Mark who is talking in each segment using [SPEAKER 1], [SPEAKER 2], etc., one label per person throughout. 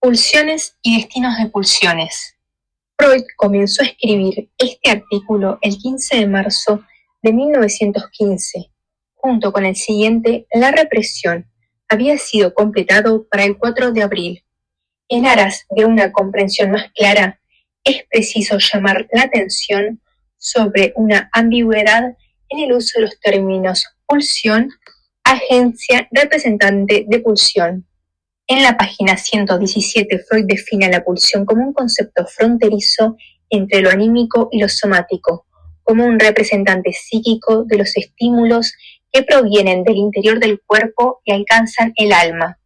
[SPEAKER 1] Pulsiones y destinos de pulsiones. Freud comenzó a escribir este artículo el 15 de marzo de 1915. Junto con el siguiente, La represión, había sido completado para el 4 de abril. En aras de una comprensión más clara, es preciso llamar la atención sobre una ambigüedad en el uso de los términos pulsión, agencia, representante de pulsión. En la página 117, Freud define la pulsión como un concepto fronterizo entre lo anímico y lo somático, como un representante psíquico de los estímulos que provienen del interior del cuerpo y alcanzan el alma.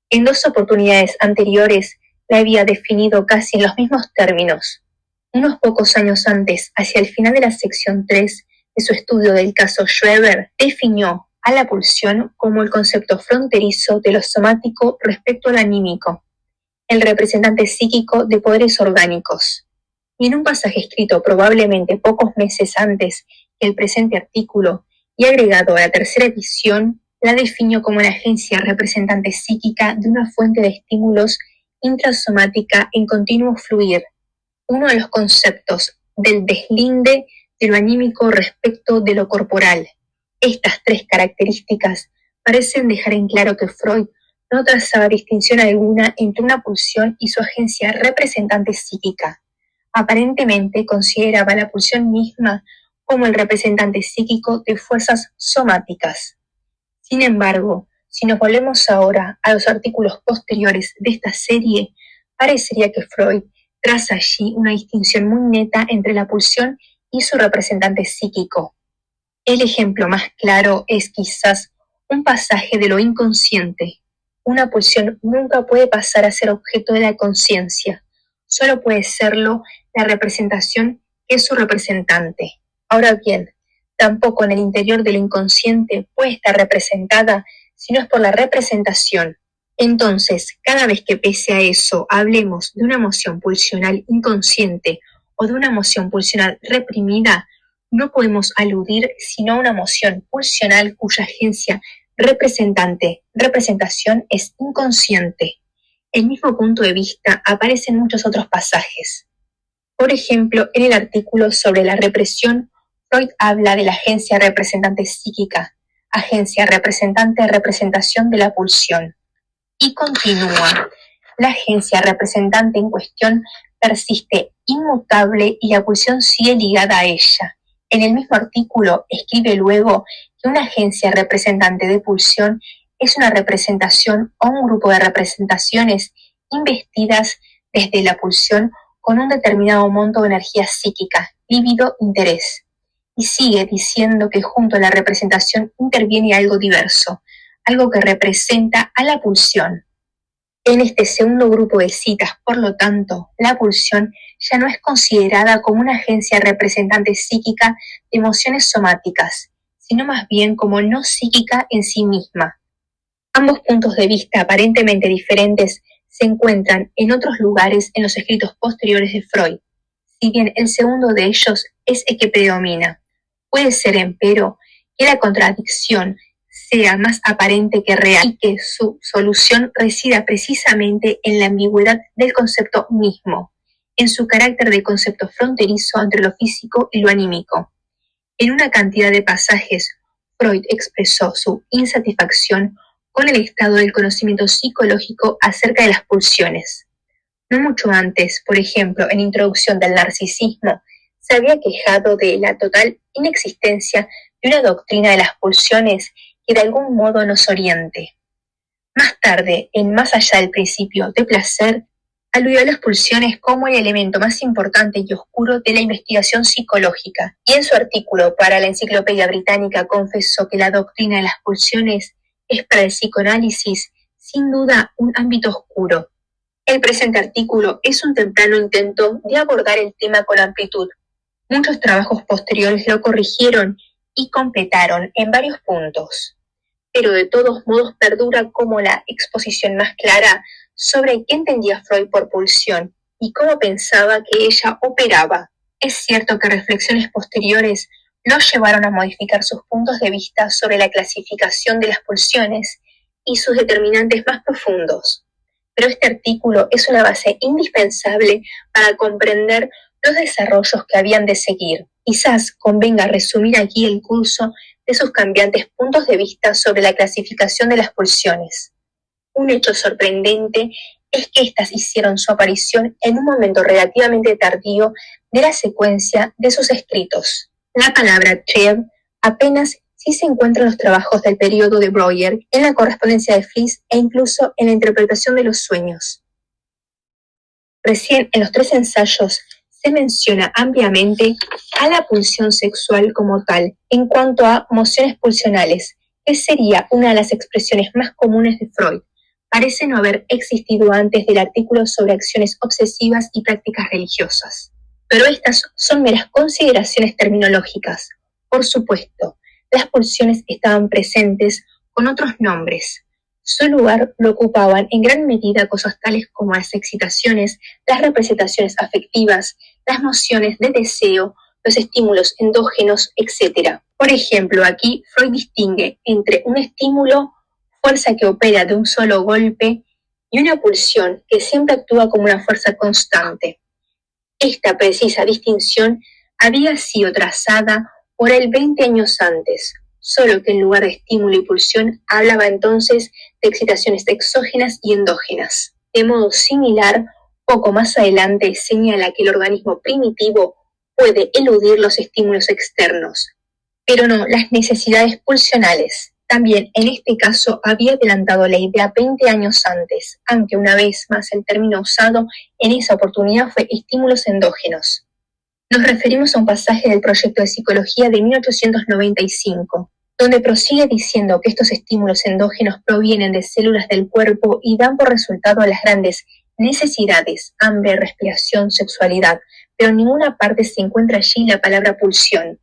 [SPEAKER 1] En dos oportunidades anteriores la había definido casi en los mismos términos. Unos pocos años antes, hacia el final de la sección 3 de su estudio del caso Schreber, definió a la pulsión como el concepto fronterizo de lo somático respecto al anímico, el representante psíquico de poderes orgánicos. Y en un pasaje escrito probablemente pocos meses antes que el presente artículo y agregado a la tercera edición, la definió como la agencia representante psíquica de una fuente de estímulos intrasomática en continuo fluir, uno de los conceptos del deslinde de lo anímico respecto de lo corporal. Estas tres características parecen dejar en claro que Freud no trazaba distinción alguna entre una pulsión y su agencia representante psíquica. Aparentemente consideraba la pulsión misma como el representante psíquico de fuerzas somáticas. Sin embargo, si nos volvemos ahora a los artículos posteriores de esta serie, parecería que Freud traza allí una distinción muy neta entre la pulsión y su representante psíquico. El ejemplo más claro es quizás un pasaje de lo inconsciente. Una pulsión nunca puede pasar a ser objeto de la conciencia, solo puede serlo la representación que es su representante. Ahora bien, tampoco en el interior del inconsciente puede estar representada si no es por la representación. Entonces, cada vez que pese a eso hablemos de una emoción pulsional inconsciente o de una emoción pulsional reprimida, no podemos aludir sino a una emoción pulsional cuya agencia representación es inconsciente. El mismo punto de vista aparece en muchos otros pasajes. Por ejemplo, en el artículo sobre la represión, Freud habla de la agencia representante psíquica, agencia representante de representación de la pulsión. Y continúa, la agencia representante en cuestión persiste inmutable y la pulsión sigue ligada a ella. En el mismo artículo escribe luego que una agencia representante de pulsión es una representación o un grupo de representaciones investidas desde la pulsión con un determinado monto de energía psíquica, líbido, interés. Y sigue diciendo que junto a la representación interviene algo diverso, algo que representa a la pulsión. En este segundo grupo de citas, por lo tanto, la pulsión ya no es considerada como una agencia representante psíquica de emociones somáticas, sino más bien como no psíquica en sí misma. Ambos puntos de vista aparentemente diferentes se encuentran en otros lugares en los escritos posteriores de Freud, si bien el segundo de ellos es el que predomina. Puede ser, empero, que la contradicción sea más aparente que real y que su solución resida precisamente en la ambigüedad del concepto mismo, en su carácter de concepto fronterizo entre lo físico y lo anímico. En una cantidad de pasajes, Freud expresó su insatisfacción con el estado del conocimiento psicológico acerca de las pulsiones. No mucho antes, por ejemplo, en Introducción del narcisismo, se había quejado de la total inexistencia de una doctrina de las pulsiones que de algún modo nos oriente. Más tarde, en Más allá del principio de placer, aludió a las pulsiones como el elemento más importante y oscuro de la investigación psicológica, y en su artículo para la Enciclopedia Británica confesó que la doctrina de las pulsiones es para el psicoanálisis sin duda un ámbito oscuro. El presente artículo es un temprano intento de abordar el tema con amplitud. Muchos trabajos posteriores lo corrigieron y completaron en varios puntos, pero de todos modos perdura como la exposición más clara sobre qué entendía Freud por pulsión y cómo pensaba que ella operaba. Es cierto que reflexiones posteriores lo llevaron a modificar sus puntos de vista sobre la clasificación de las pulsiones y sus determinantes más profundos. pero este artículo es una base indispensable para comprender los desarrollos que habían de seguir. Quizás convenga resumir aquí el curso de sus cambiantes puntos de vista sobre la clasificación de las pulsiones. Un hecho sorprendente es que éstas hicieron su aparición en un momento relativamente tardío de la secuencia de sus escritos. La palabra Trev apenas sí se encuentra en los trabajos del periodo de Breuer, en la correspondencia de Fliess e incluso en la interpretación de los sueños. Recién en los 3 ensayos se menciona ampliamente a la pulsión sexual como tal, en cuanto a mociones pulsionales, que sería una de las expresiones más comunes de Freud. Parece no haber existido antes del artículo sobre acciones obsesivas y prácticas religiosas. Pero estas son meras consideraciones terminológicas. Por supuesto, las pulsiones estaban presentes con otros nombres. Su lugar lo ocupaban en gran medida cosas tales como las excitaciones, las representaciones afectivas, las mociones de deseo, los estímulos endógenos, etc. Por ejemplo, aquí Freud distingue entre un estímulo, fuerza que opera de un solo golpe, y una pulsión que siempre actúa como una fuerza constante. Esta precisa distinción había sido trazada por él 20 años antes, solo que en lugar de estímulo y pulsión hablaba entonces de excitaciones exógenas y endógenas. De modo similar, poco más adelante señala que el organismo primitivo puede eludir los estímulos externos, pero no las necesidades pulsionales. También en este caso había adelantado la idea 20 años antes, aunque una vez más el término usado en esa oportunidad fue estímulos endógenos. Nos referimos a un pasaje del proyecto de psicología de 1895, donde prosigue diciendo que estos estímulos endógenos provienen de células del cuerpo y dan por resultado a las grandes necesidades, hambre, respiración, sexualidad, pero en ninguna parte se encuentra allí la palabra pulsión.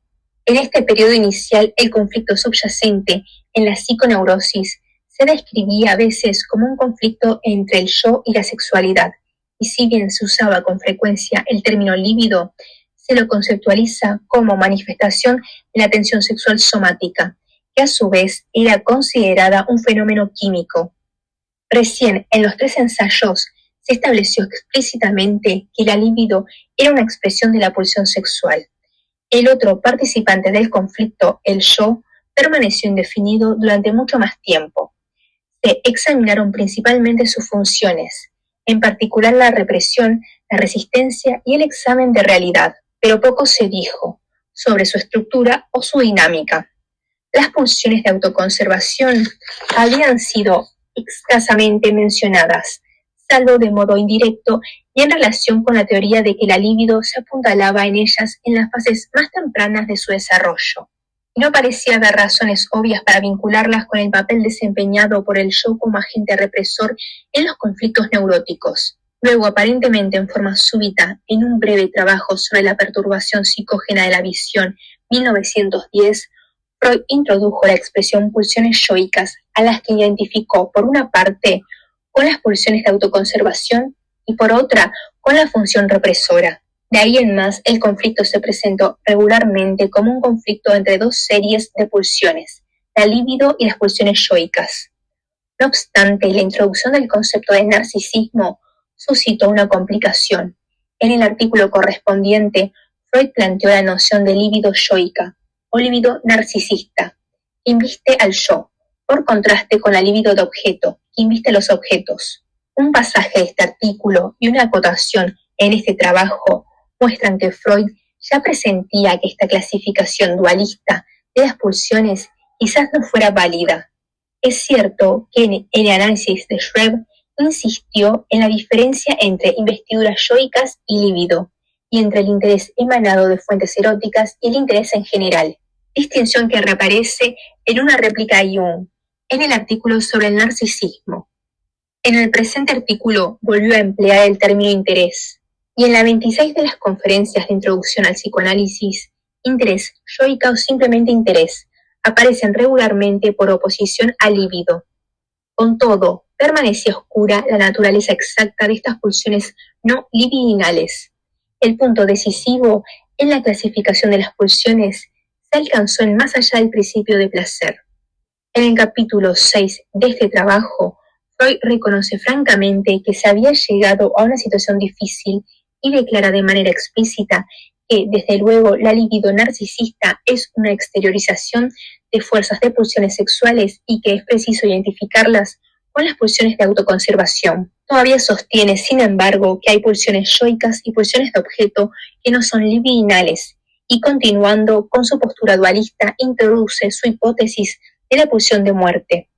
[SPEAKER 1] En este periodo inicial, el conflicto subyacente en la psiconeurosis se describía a veces como un conflicto entre el yo y la sexualidad, y si bien se usaba con frecuencia el término líbido, se lo conceptualiza como manifestación de la tensión sexual somática, que a su vez era considerada un fenómeno químico. Recién en los 3 ensayos se estableció explícitamente que la libido era una expresión de la pulsión sexual. El otro participante del conflicto, el yo, permaneció indefinido durante mucho más tiempo. Se examinaron principalmente sus funciones, en particular la represión, la resistencia y el examen de realidad, pero poco se dijo sobre su estructura o su dinámica. Las pulsiones de autoconservación habían sido escasamente mencionadas, salvo de modo indirecto y en relación con la teoría de que la libido se apuntalaba en ellas en las fases más tempranas de su desarrollo. Y no parecía haber razones obvias para vincularlas con el papel desempeñado por el yo como agente represor en los conflictos neuróticos. Luego, aparentemente en forma súbita, en un breve trabajo sobre la perturbación psicógena de la visión, 1910, Freud introdujo la expresión pulsiones yoicas, a las que identificó, por una parte, con las pulsiones de autoconservación y por otra, con la función represora. De ahí en más, el conflicto se presentó regularmente como un conflicto entre 2 series de pulsiones, la libido y las pulsiones yoicas. No obstante, la introducción del concepto de narcisismo suscitó una complicación. En el artículo correspondiente, Freud planteó la noción de libido yoica o libido narcisista, que inviste al yo, por contraste con la libido de objeto, que inviste a los objetos. Un pasaje de este artículo y una acotación en este trabajo muestran que Freud ya presentía que esta clasificación dualista de las pulsiones quizás no fuera válida. Es cierto que en el análisis de Schreber insistió en la diferencia entre investiduras yoicas y libido, y entre el interés emanado de fuentes eróticas y el interés en general, distinción que reaparece en una réplica de Jung, en el artículo sobre el narcisismo. En el presente artículo volvió a emplear el término interés, y en la 26 de las conferencias de introducción al psicoanálisis, interés yoica o simplemente interés aparecen regularmente por oposición al libido. Con todo, permanecía oscura la naturaleza exacta de estas pulsiones no libidinales. El punto decisivo en la clasificación de las pulsiones se alcanzó en más allá del principio de placer. En el capítulo 6 de este trabajo, Freud reconoce francamente que se había llegado a una situación difícil y declara de manera explícita que, desde luego, la libido narcisista es una exteriorización de fuerzas de pulsiones sexuales y que es preciso identificarlas con las pulsiones de autoconservación. Todavía sostiene, sin embargo, que hay pulsiones yoicas y pulsiones de objeto que no son libidinales, y continuando con su postura dualista, introduce su hipótesis de la pulsión de muerte.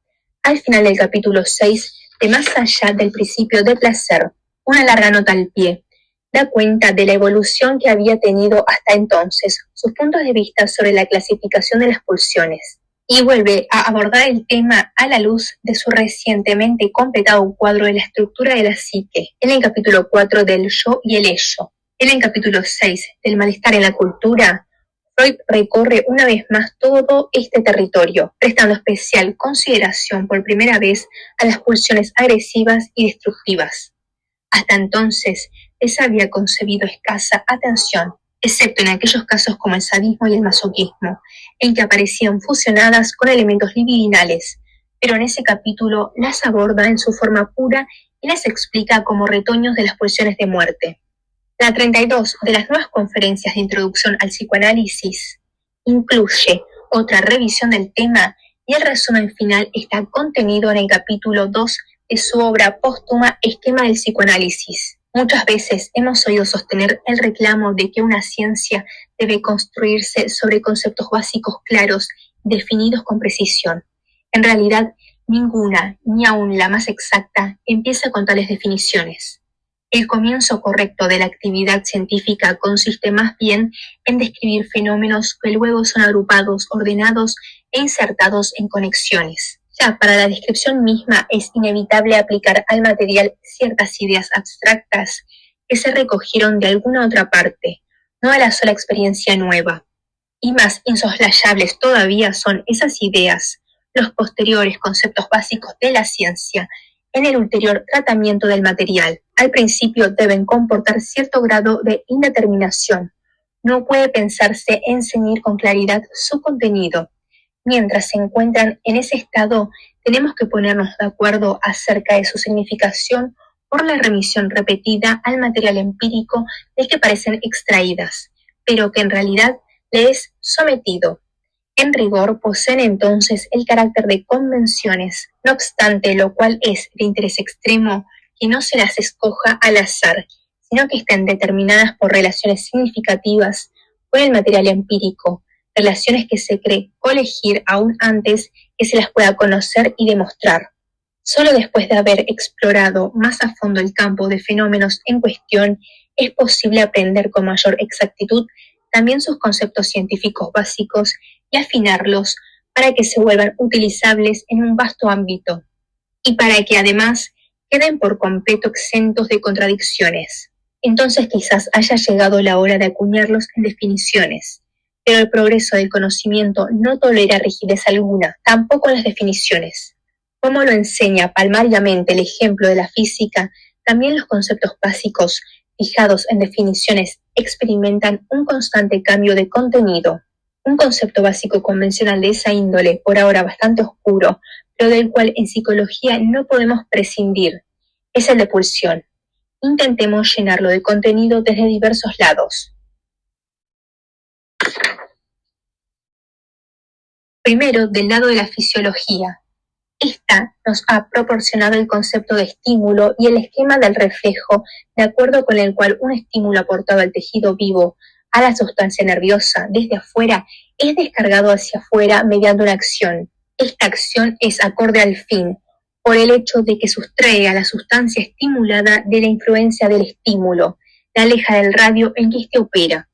[SPEAKER 1] Al final del capítulo 6, de Más allá del principio de placer, una larga nota al pie, da cuenta de la evolución que había tenido hasta entonces, sus puntos de vista sobre la clasificación de las pulsiones, y vuelve a abordar el tema a la luz de su recientemente completado cuadro de la estructura de la psique, en el capítulo 4 del yo y el ello. En el capítulo 6 del malestar en la cultura, Freud recorre una vez más todo este territorio, prestando especial consideración por primera vez a las pulsiones agresivas y destructivas. Hasta entonces, les había concebido escasa atención, excepto en aquellos casos como el sadismo y el masoquismo, en que aparecían fusionadas con elementos libidinales, pero en ese capítulo las aborda en su forma pura y las explica como retoños de las pulsiones de muerte. La 32 de las nuevas conferencias de introducción al psicoanálisis incluye otra revisión del tema y el resumen final está contenido en el capítulo 2 de su obra póstuma Esquema del psicoanálisis. Muchas veces hemos oído sostener el reclamo de que una ciencia debe construirse sobre conceptos básicos claros, definidos con precisión. En realidad, ninguna, ni aun la más exacta, empieza con tales definiciones. El comienzo correcto de la actividad científica consiste más bien en describir fenómenos que luego son agrupados, ordenados e insertados en conexiones. Ya para la descripción misma es inevitable aplicar al material ciertas ideas abstractas que se recogieron de alguna otra parte, no a la sola experiencia nueva. Y más insoslayables todavía son esas ideas, los posteriores conceptos básicos de la ciencia, en el ulterior tratamiento del material. Al principio deben comportar cierto grado de indeterminación. No puede pensarse en ceñir con claridad su contenido. Mientras se encuentran en ese estado, tenemos que ponernos de acuerdo acerca de su significación por la remisión repetida al material empírico del que parecen extraídas, pero que en realidad le es sometido. En rigor poseen entonces el carácter de convenciones, no obstante lo cual es de interés extremo que no se las escoja al azar, sino que estén determinadas por relaciones significativas con el material empírico, relaciones que se cree colegir aún antes que se las pueda conocer y demostrar. Solo después de haber explorado más a fondo el campo de fenómenos en cuestión, es posible aprender con mayor exactitud también sus conceptos científicos básicos y afinarlos para que se vuelvan utilizables en un vasto ámbito y para que además queden por completo exentos de contradicciones. Entonces quizás haya llegado la hora de acuñarlos en definiciones, pero el progreso del conocimiento no tolera rigidez alguna, tampoco en las definiciones. Como lo enseña palmariamente el ejemplo de la física, también los conceptos básicos fijados en definiciones experimentan un constante cambio de contenido. Un concepto básico convencional de esa índole, por ahora bastante oscuro, pero del cual en psicología no podemos prescindir, es el de pulsión. Intentemos llenarlo de contenido desde diversos lados. Primero, del lado de la fisiología. Esta nos ha proporcionado el concepto de estímulo y el esquema del reflejo, de acuerdo con el cual un estímulo aportado al tejido vivo, a la sustancia nerviosa, desde afuera, es descargado hacia afuera mediante una acción. Esta acción es acorde al fin, por el hecho de que sustrae a la sustancia estimulada de la influencia del estímulo, la aleja del radio en que éste opera.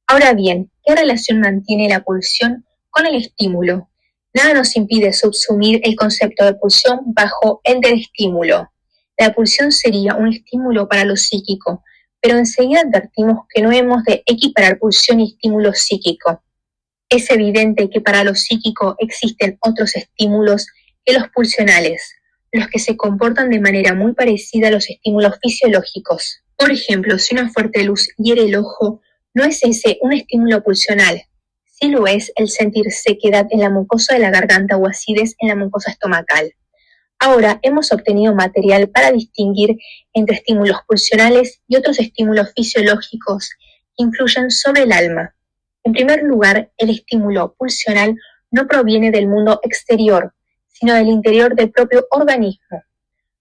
[SPEAKER 1] Ahora bien, ¿qué relación mantiene la pulsión con el estímulo? Nada nos impide subsumir el concepto de pulsión bajo el del estímulo. La pulsión sería un estímulo para lo psíquico, pero enseguida advertimos que no hemos de equiparar pulsión y estímulo psíquico. Es evidente que para lo psíquico existen otros estímulos que los pulsionales, los que se comportan de manera muy parecida a los estímulos fisiológicos. Por ejemplo, si una fuerte luz hiere el ojo, no es ese un estímulo pulsional. Sí lo es el sentir sequedad en la mucosa de la garganta o acidez en la mucosa estomacal. Ahora hemos obtenido material para distinguir entre estímulos pulsionales y otros estímulos fisiológicos que influyen sobre el alma. En primer lugar, el estímulo pulsional no proviene del mundo exterior, sino del interior del propio organismo.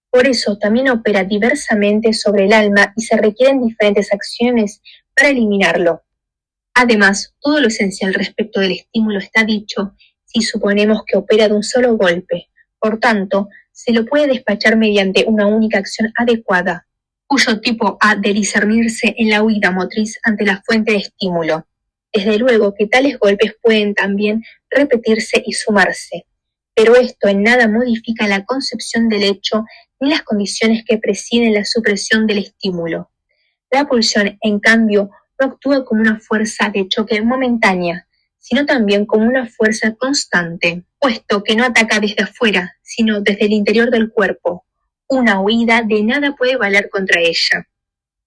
[SPEAKER 1] Por eso también opera diversamente sobre el alma y se requieren diferentes acciones para eliminarlo. Además, todo lo esencial respecto del estímulo está dicho si suponemos que opera de un solo golpe. Por tanto, se lo puede despachar mediante una única acción adecuada, cuyo tipo ha de discernirse en la huida motriz ante la fuente de estímulo. Desde luego que tales golpes pueden también repetirse y sumarse, pero esto en nada modifica la concepción del hecho ni las condiciones que presiden la supresión del estímulo. La pulsión, en cambio, no actúa como una fuerza de choque momentánea, sino también como una fuerza constante, puesto que no ataca desde afuera, sino desde el interior del cuerpo. Una huida de nada puede valer contra ella.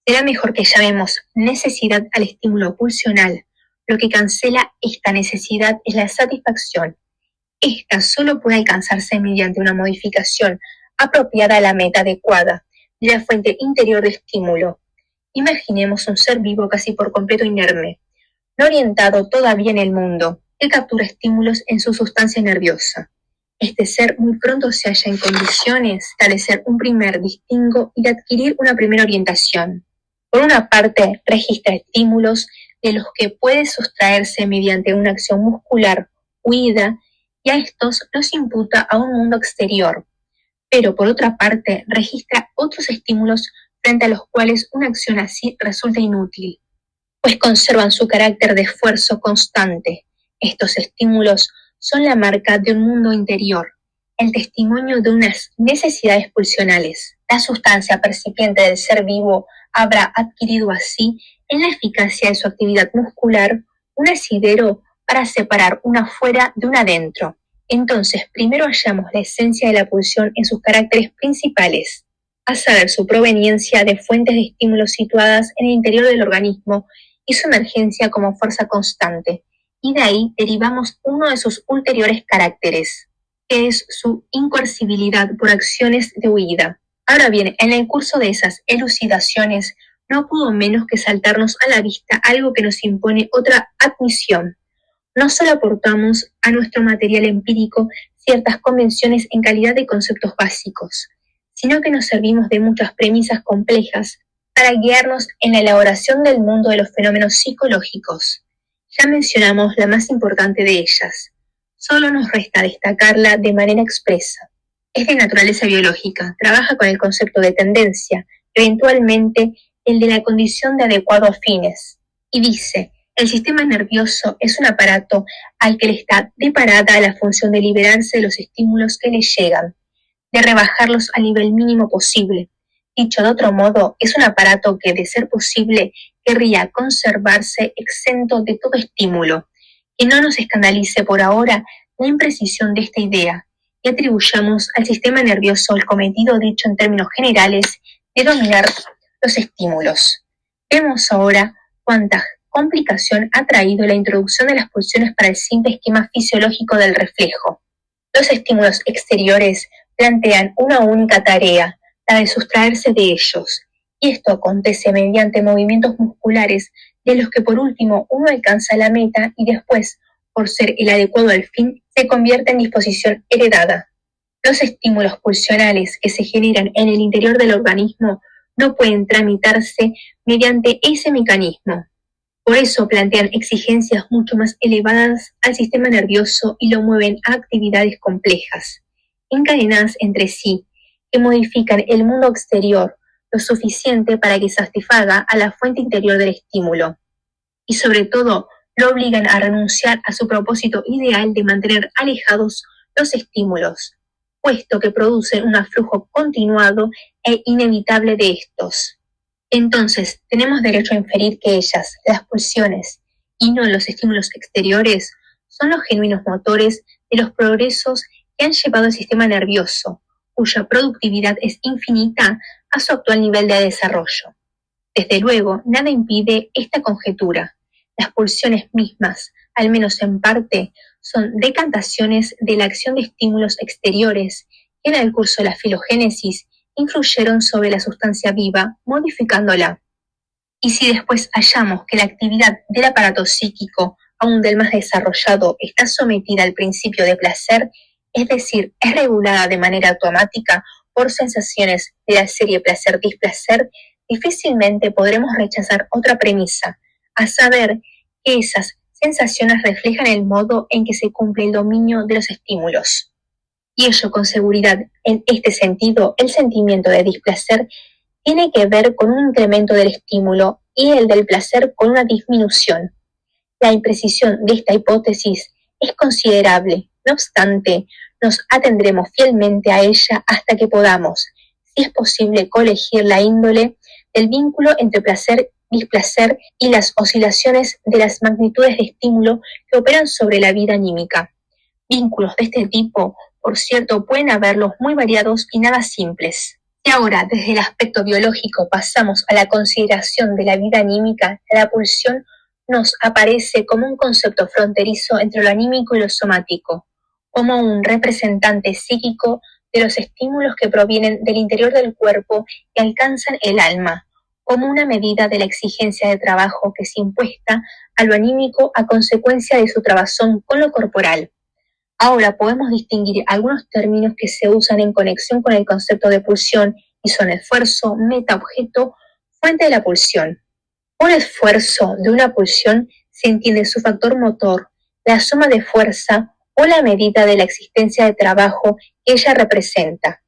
[SPEAKER 1] Será mejor que llamemos necesidad al estímulo pulsional. Lo que cancela esta necesidad es la satisfacción. Esta solo puede alcanzarse mediante una modificación apropiada a la meta adecuada de la fuente interior de estímulo. Imaginemos un ser vivo casi por completo inerme, no orientado todavía en el mundo, que captura estímulos en su sustancia nerviosa. Este ser muy pronto se halla en condiciones de establecer un primer distingo y de adquirir una primera orientación. Por una parte, registra estímulos de los que puede sustraerse mediante una acción muscular, huida, y a estos los imputa a un mundo exterior. Pero por otra parte, registra otros estímulos frente a los cuales una acción así resulta inútil, pues conservan su carácter de esfuerzo constante. Estos estímulos son la marca de un mundo interior, el testimonio de unas necesidades pulsionales. La sustancia percipiente del ser vivo habrá adquirido así, en la eficacia de su actividad muscular, un asidero para separar una fuera de una dentro. Entonces, primero hallamos la esencia de la pulsión en sus caracteres principales, a saber su proveniencia de fuentes de estímulos situadas en el interior del organismo y su emergencia como fuerza constante, y de ahí derivamos uno de sus ulteriores caracteres, que es su incoercibilidad por acciones de huida. Ahora bien, en el curso de esas elucidaciones no pudo menos que saltarnos a la vista algo que nos impone otra admisión. No solo aportamos a nuestro material empírico ciertas convenciones en calidad de conceptos básicos, sino que nos servimos de muchas premisas complejas para guiarnos en la elaboración del mundo de los fenómenos psicológicos. Ya mencionamos la más importante de ellas. Solo nos resta destacarla de manera expresa. Es de naturaleza biológica, trabaja con el concepto de tendencia, eventualmente el de la condición de adecuado a fines, y dice: el sistema nervioso es un aparato al que le está deparada la función de liberarse de los estímulos que le llegan, de rebajarlos al nivel mínimo posible. Dicho de otro modo, es un aparato que, de ser posible, querría conservarse exento de todo estímulo. Que no nos escandalice por ahora la imprecisión de esta idea, y atribuyamos al sistema nervioso el cometido dicho en términos generales de dominar los estímulos. Vemos ahora cuánta complicación ha traído la introducción de las pulsiones para el simple esquema fisiológico del reflejo. Los estímulos exteriores plantean una única tarea, la de sustraerse de ellos, y esto acontece mediante movimientos musculares de los que por último uno alcanza la meta y después, por ser el adecuado al fin, se convierte en disposición heredada. Los estímulos pulsionales que se generan en el interior del organismo no pueden tramitarse mediante ese mecanismo. Por eso plantean exigencias mucho más elevadas al sistema nervioso y lo mueven a actividades complejas, encadenadas entre sí, que modifican el mundo exterior lo suficiente para que satisfaga a la fuente interior del estímulo, y sobre todo lo obligan a renunciar a su propósito ideal de mantener alejados los estímulos, puesto que producen un aflujo continuado e inevitable de estos. Entonces, tenemos derecho a inferir que ellas, las pulsiones, y no los estímulos exteriores, son los genuinos motores de los progresos que han llevado al sistema nervioso, cuya productividad es infinita a su actual nivel de desarrollo. Desde luego, nada impide esta conjetura. Las pulsiones mismas, al menos en parte, son decantaciones de la acción de estímulos exteriores que en el curso de la filogénesis influyeron sobre la sustancia viva, modificándola. Y si después hallamos que la actividad del aparato psíquico, aún del más desarrollado, está sometida al principio de placer, es decir, es regulada de manera automática por sensaciones de la serie placer-displacer, difícilmente podremos rechazar otra premisa, a saber que esas sensaciones reflejan el modo en que se cumple el dominio de los estímulos. Y ello con seguridad, en este sentido, el sentimiento de displacer tiene que ver con un incremento del estímulo y el del placer con una disminución. La imprecisión de esta hipótesis es considerable, no obstante, nos atendremos fielmente a ella hasta que podamos, si es posible, colegir la índole del vínculo entre placer, displacer y las oscilaciones de las magnitudes de estímulo que operan sobre la vida anímica. Vínculos de este tipo, por cierto, pueden haberlos muy variados y nada simples. Y ahora, desde el aspecto biológico, pasamos a la consideración de la vida anímica, la pulsión nos aparece como un concepto fronterizo entre lo anímico y lo somático, como un representante psíquico de los estímulos que provienen del interior del cuerpo y alcanzan el alma, como una medida de la exigencia de trabajo que se impuesta a lo anímico a consecuencia de su trabazón con lo corporal. Ahora podemos distinguir algunos términos que se usan en conexión con el concepto de pulsión y son esfuerzo, meta, objeto, fuente de la pulsión. Un esfuerzo de una pulsión se entiende su factor motor, la suma de fuerza o la medida de la existencia de trabajo que ella representa.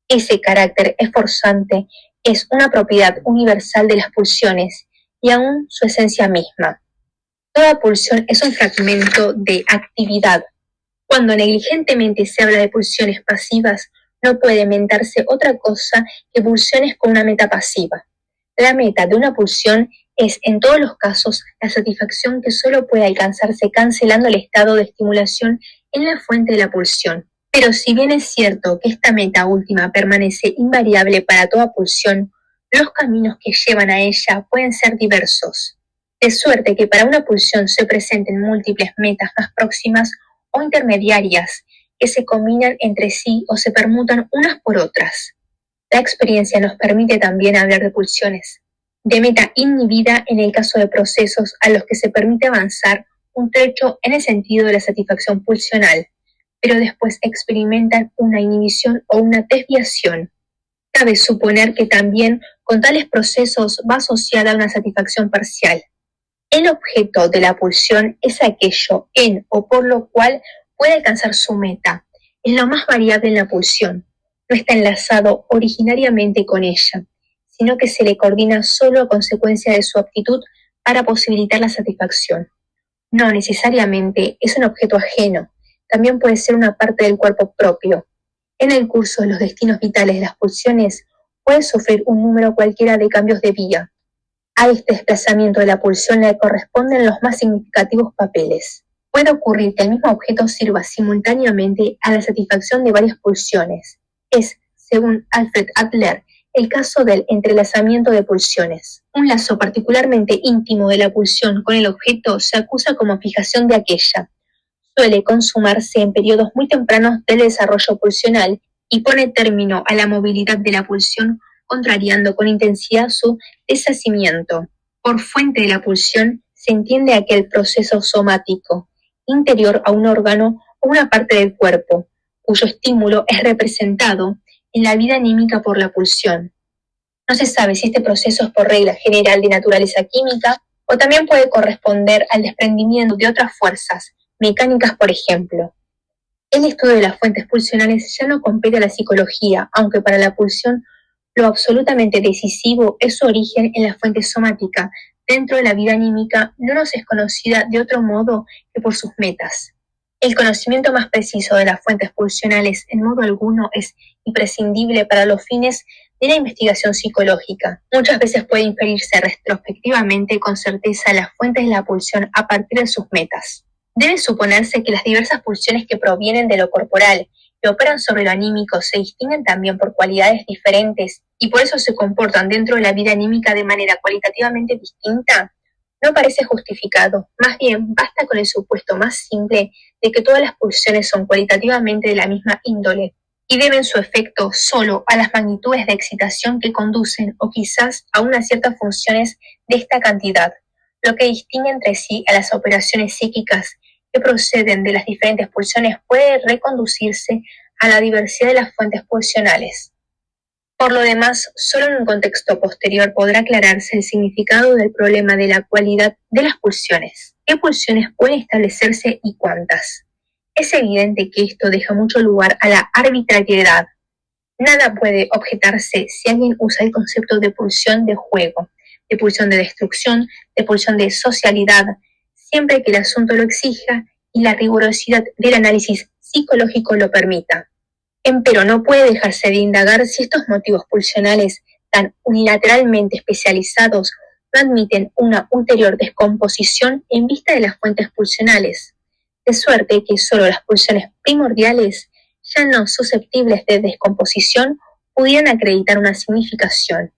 [SPEAKER 1] Ese carácter esforzante es una propiedad universal de las pulsiones y aún su esencia misma. Toda pulsión es un fragmento de actividad. Cuando negligentemente se habla de pulsiones pasivas, no puede mentarse otra cosa que pulsiones con una meta pasiva. La meta de una pulsión es, en todos los casos, la satisfacción que solo puede alcanzarse cancelando el estado de estimulación en la fuente de la pulsión. Pero si bien es cierto que esta meta última permanece invariable para toda pulsión, los caminos que llevan a ella pueden ser diversos. De suerte que para una pulsión se presenten múltiples metas más próximas o intermediarias que se combinan entre sí o se permutan unas por otras. La experiencia nos permite también hablar de pulsiones, de meta inhibida en el caso de procesos a los que se permite avanzar un trecho en el sentido de la satisfacción pulsional, pero después experimentan una inhibición o una desviación. Cabe suponer que también con tales procesos va asociada una satisfacción parcial. El objeto de la pulsión es aquello en o por lo cual puede alcanzar su meta. Es lo más variable en la pulsión. No está enlazado originariamente con ella, sino que se le coordina solo a consecuencia de su aptitud para posibilitar la satisfacción. No necesariamente es un objeto ajeno, también puede ser una parte del cuerpo propio. En el curso de los destinos vitales de las pulsiones puede sufrir un número cualquiera de cambios de vía. A este desplazamiento de la pulsión le corresponden los más significativos papeles. Puede ocurrir que el mismo objeto sirva simultáneamente a la satisfacción de varias pulsiones. Es, según Alfred Adler, el caso del entrelazamiento de pulsiones. Un lazo particularmente íntimo de la pulsión con el objeto se acusa como fijación de aquella. Suele consumarse en periodos muy tempranos del desarrollo pulsional y pone término a la movilidad de la pulsión contrariando con intensidad su deshacimiento. Por fuente de la pulsión se entiende aquel proceso somático, interior a un órgano o una parte del cuerpo, cuyo estímulo es representado en la vida anímica por la pulsión. No se sabe si este proceso es por regla general de naturaleza química o también puede corresponder al desprendimiento de otras fuerzas, mecánicas por ejemplo. El estudio de las fuentes pulsionales ya no compete a la psicología, aunque para la pulsión lo absolutamente decisivo es su origen en la fuente somática. Dentro de la vida anímica no nos es conocida de otro modo que por sus metas. El conocimiento más preciso de las fuentes pulsionales en modo alguno es imprescindible para los fines de la investigación psicológica. Muchas veces puede inferirse retrospectivamente con certeza las fuentes de la pulsión a partir de sus metas. Debe suponerse que las diversas pulsiones que provienen de lo corporal que operan sobre lo anímico se distinguen también por cualidades diferentes y por eso se comportan dentro de la vida anímica de manera cualitativamente distinta, no parece justificado. Más bien, basta con el supuesto más simple de que todas las pulsiones son cualitativamente de la misma índole. y deben su efecto solo a las magnitudes de excitación que conducen o quizás a unas ciertas funciones de esta cantidad, lo que distingue entre sí a las operaciones psíquicas que proceden de las diferentes pulsiones puede reconducirse a la diversidad de las fuentes pulsionales. Por lo demás, solo en un contexto posterior podrá aclararse el significado del problema de la cualidad de las pulsiones. ¿Qué pulsiones pueden establecerse y cuántas? Es evidente que esto deja mucho lugar a la arbitrariedad. Nada puede objetarse si alguien usa el concepto de pulsión de juego, de pulsión de destrucción, de pulsión de socialidad, siempre que el asunto lo exija y la rigurosidad del análisis psicológico lo permita. Empero no puede dejarse de indagar si estos motivos pulsionales tan unilateralmente especializados no admiten una ulterior descomposición en vista de las fuentes pulsionales, de suerte que solo las pulsiones primordiales, ya no susceptibles de descomposición, pudieran acreditar una significación.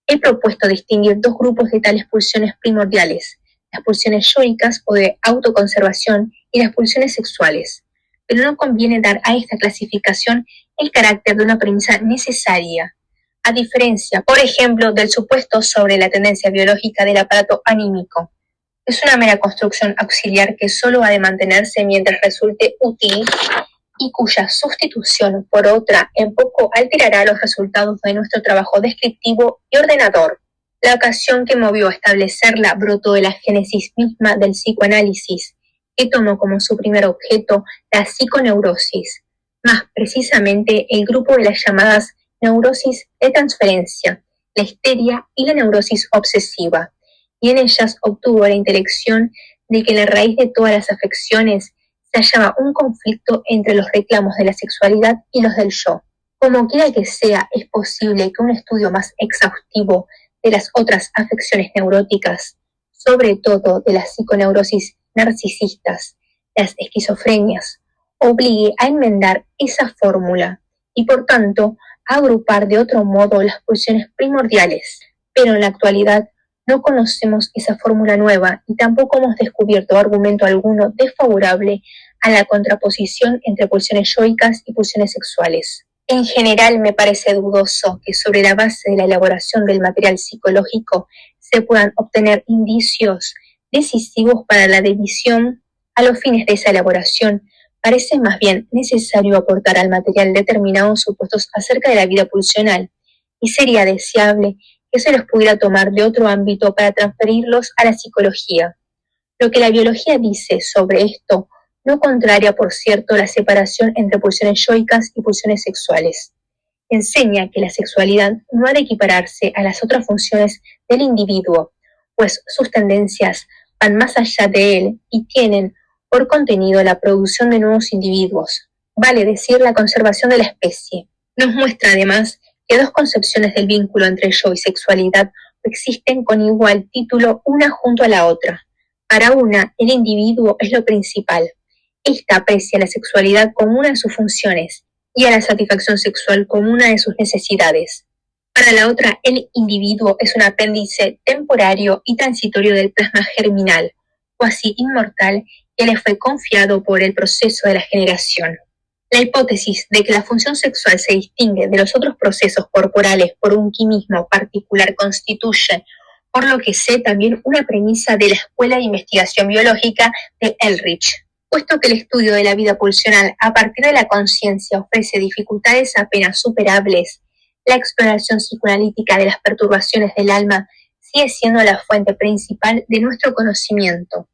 [SPEAKER 1] He propuesto distinguir dos grupos de tales pulsiones primordiales, las pulsiones yoicas o de autoconservación y las pulsiones sexuales, pero no conviene dar a esta clasificación el carácter de una premisa necesaria, a diferencia, por ejemplo, del supuesto sobre la tendencia biológica del aparato anímico. Es una mera construcción auxiliar que solo ha de mantenerse mientras resulte útil y cuya sustitución por otra en poco alterará los resultados de nuestro trabajo descriptivo y ordenador. La ocasión que movió a establecerla brotó de la génesis misma del psicoanálisis, que tomó como su primer objeto la psiconeurosis, más precisamente el grupo de las llamadas neurosis de transferencia, la histeria y la neurosis obsesiva, y en ellas obtuvo la intelección de que en la raíz de todas las afecciones se hallaba un conflicto entre los reclamos de la sexualidad y los del yo. Como quiera que sea, es posible que un estudio más exhaustivo de las otras afecciones neuróticas, sobre todo de las psiconeurosis narcisistas, las esquizofrenias, obligue a enmendar esa fórmula y por tanto a agrupar de otro modo las pulsiones primordiales. Pero en la actualidad no conocemos esa fórmula nueva y tampoco hemos descubierto argumento alguno desfavorable a la contraposición entre pulsiones yoicas y pulsiones sexuales. En general me parece dudoso que sobre la base de la elaboración del material psicológico se puedan obtener indicios decisivos para la división. A los fines de esa elaboración parece más bien necesario aportar al material determinados supuestos acerca de la vida pulsional y sería deseable que se los pudiera tomar de otro ámbito para transferirlos a la psicología. Lo que la biología dice sobre esto no contraria, por cierto, la separación entre pulsiones yoicas y pulsiones sexuales. Enseña que la sexualidad no ha de equipararse a las otras funciones del individuo, pues sus tendencias van más allá de él y tienen por contenido la producción de nuevos individuos, vale decir, la conservación de la especie. Nos muestra además que dos concepciones del vínculo entre yo y sexualidad existen con igual título una junto a la otra. Para una, el individuo es lo principal. Esta aprecia la sexualidad como una de sus funciones y a la satisfacción sexual como una de sus necesidades. Para la otra, el individuo es un apéndice temporario y transitorio del plasma germinal, o así inmortal, que le fue confiado por el proceso de la generación. La hipótesis de que la función sexual se distingue de los otros procesos corporales por un quimismo particular constituye, por lo que sé, también una premisa de la Escuela de Investigación Biológica de Ehrlich. Puesto que el estudio de la vida pulsional a partir de la conciencia ofrece dificultades apenas superables, la exploración psicoanalítica de las perturbaciones del alma sigue siendo la fuente principal de nuestro conocimiento.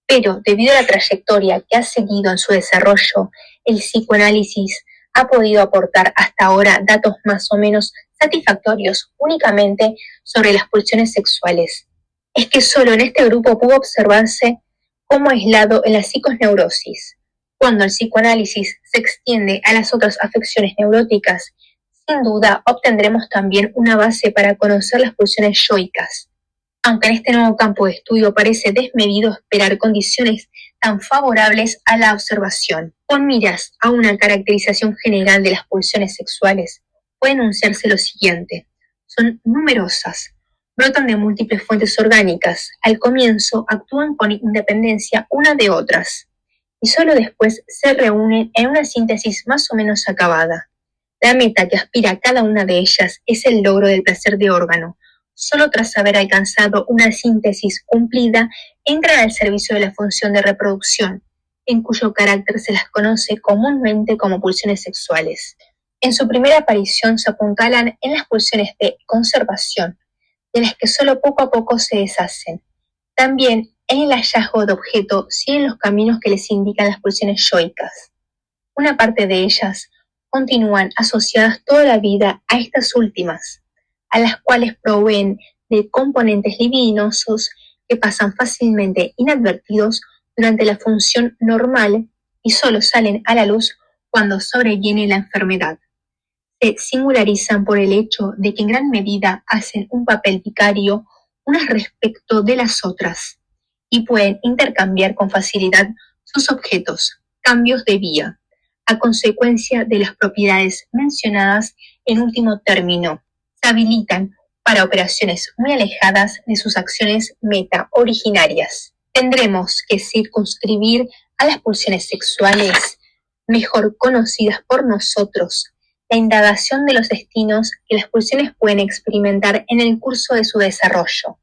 [SPEAKER 1] Pero, debido a la trayectoria que ha seguido en su desarrollo, el psicoanálisis ha podido aportar hasta ahora datos más o menos satisfactorios únicamente sobre las pulsiones sexuales. Es que solo en este grupo pudo observarse como aislado en la psiconeurosis. Cuando el psicoanálisis se extiende a las otras afecciones neuróticas, sin duda obtendremos también una base para conocer las pulsiones yoicas. Aunque en este nuevo campo de estudio parece desmedido esperar condiciones tan favorables a la observación. Con miras a una caracterización general de las pulsiones sexuales, puede enunciarse lo siguiente. Son numerosas, brotan de múltiples fuentes orgánicas, al comienzo actúan con independencia una de otras, y solo después se reúnen en una síntesis más o menos acabada. La meta que aspira a cada una de ellas es el logro del placer de órgano. Solo tras haber alcanzado una síntesis cumplida, entran al servicio de la función de reproducción, en cuyo carácter se las conoce comúnmente como pulsiones sexuales. En su primera aparición se apuntalan en las pulsiones de conservación, de las que solo poco a poco se deshacen. También en el hallazgo de objeto siguen los caminos que les indican las pulsiones yoicas. Una parte de ellas continúan asociadas toda la vida a estas últimas, a las cuales proveen de componentes libidinosos que pasan fácilmente inadvertidos durante la función normal y solo salen a la luz cuando sobreviene la enfermedad. Se singularizan por el hecho de que en gran medida hacen un papel vicario unas respecto de las otras y pueden intercambiar con facilidad sus objetos, cambios de vía, a consecuencia de las propiedades mencionadas en último término. Se habilitan para operaciones muy alejadas de sus acciones meta originarias. Tendremos que circunscribir a las pulsiones sexuales, mejor conocidas por nosotros, la indagación de los destinos que las pulsiones pueden experimentar en el curso de su desarrollo.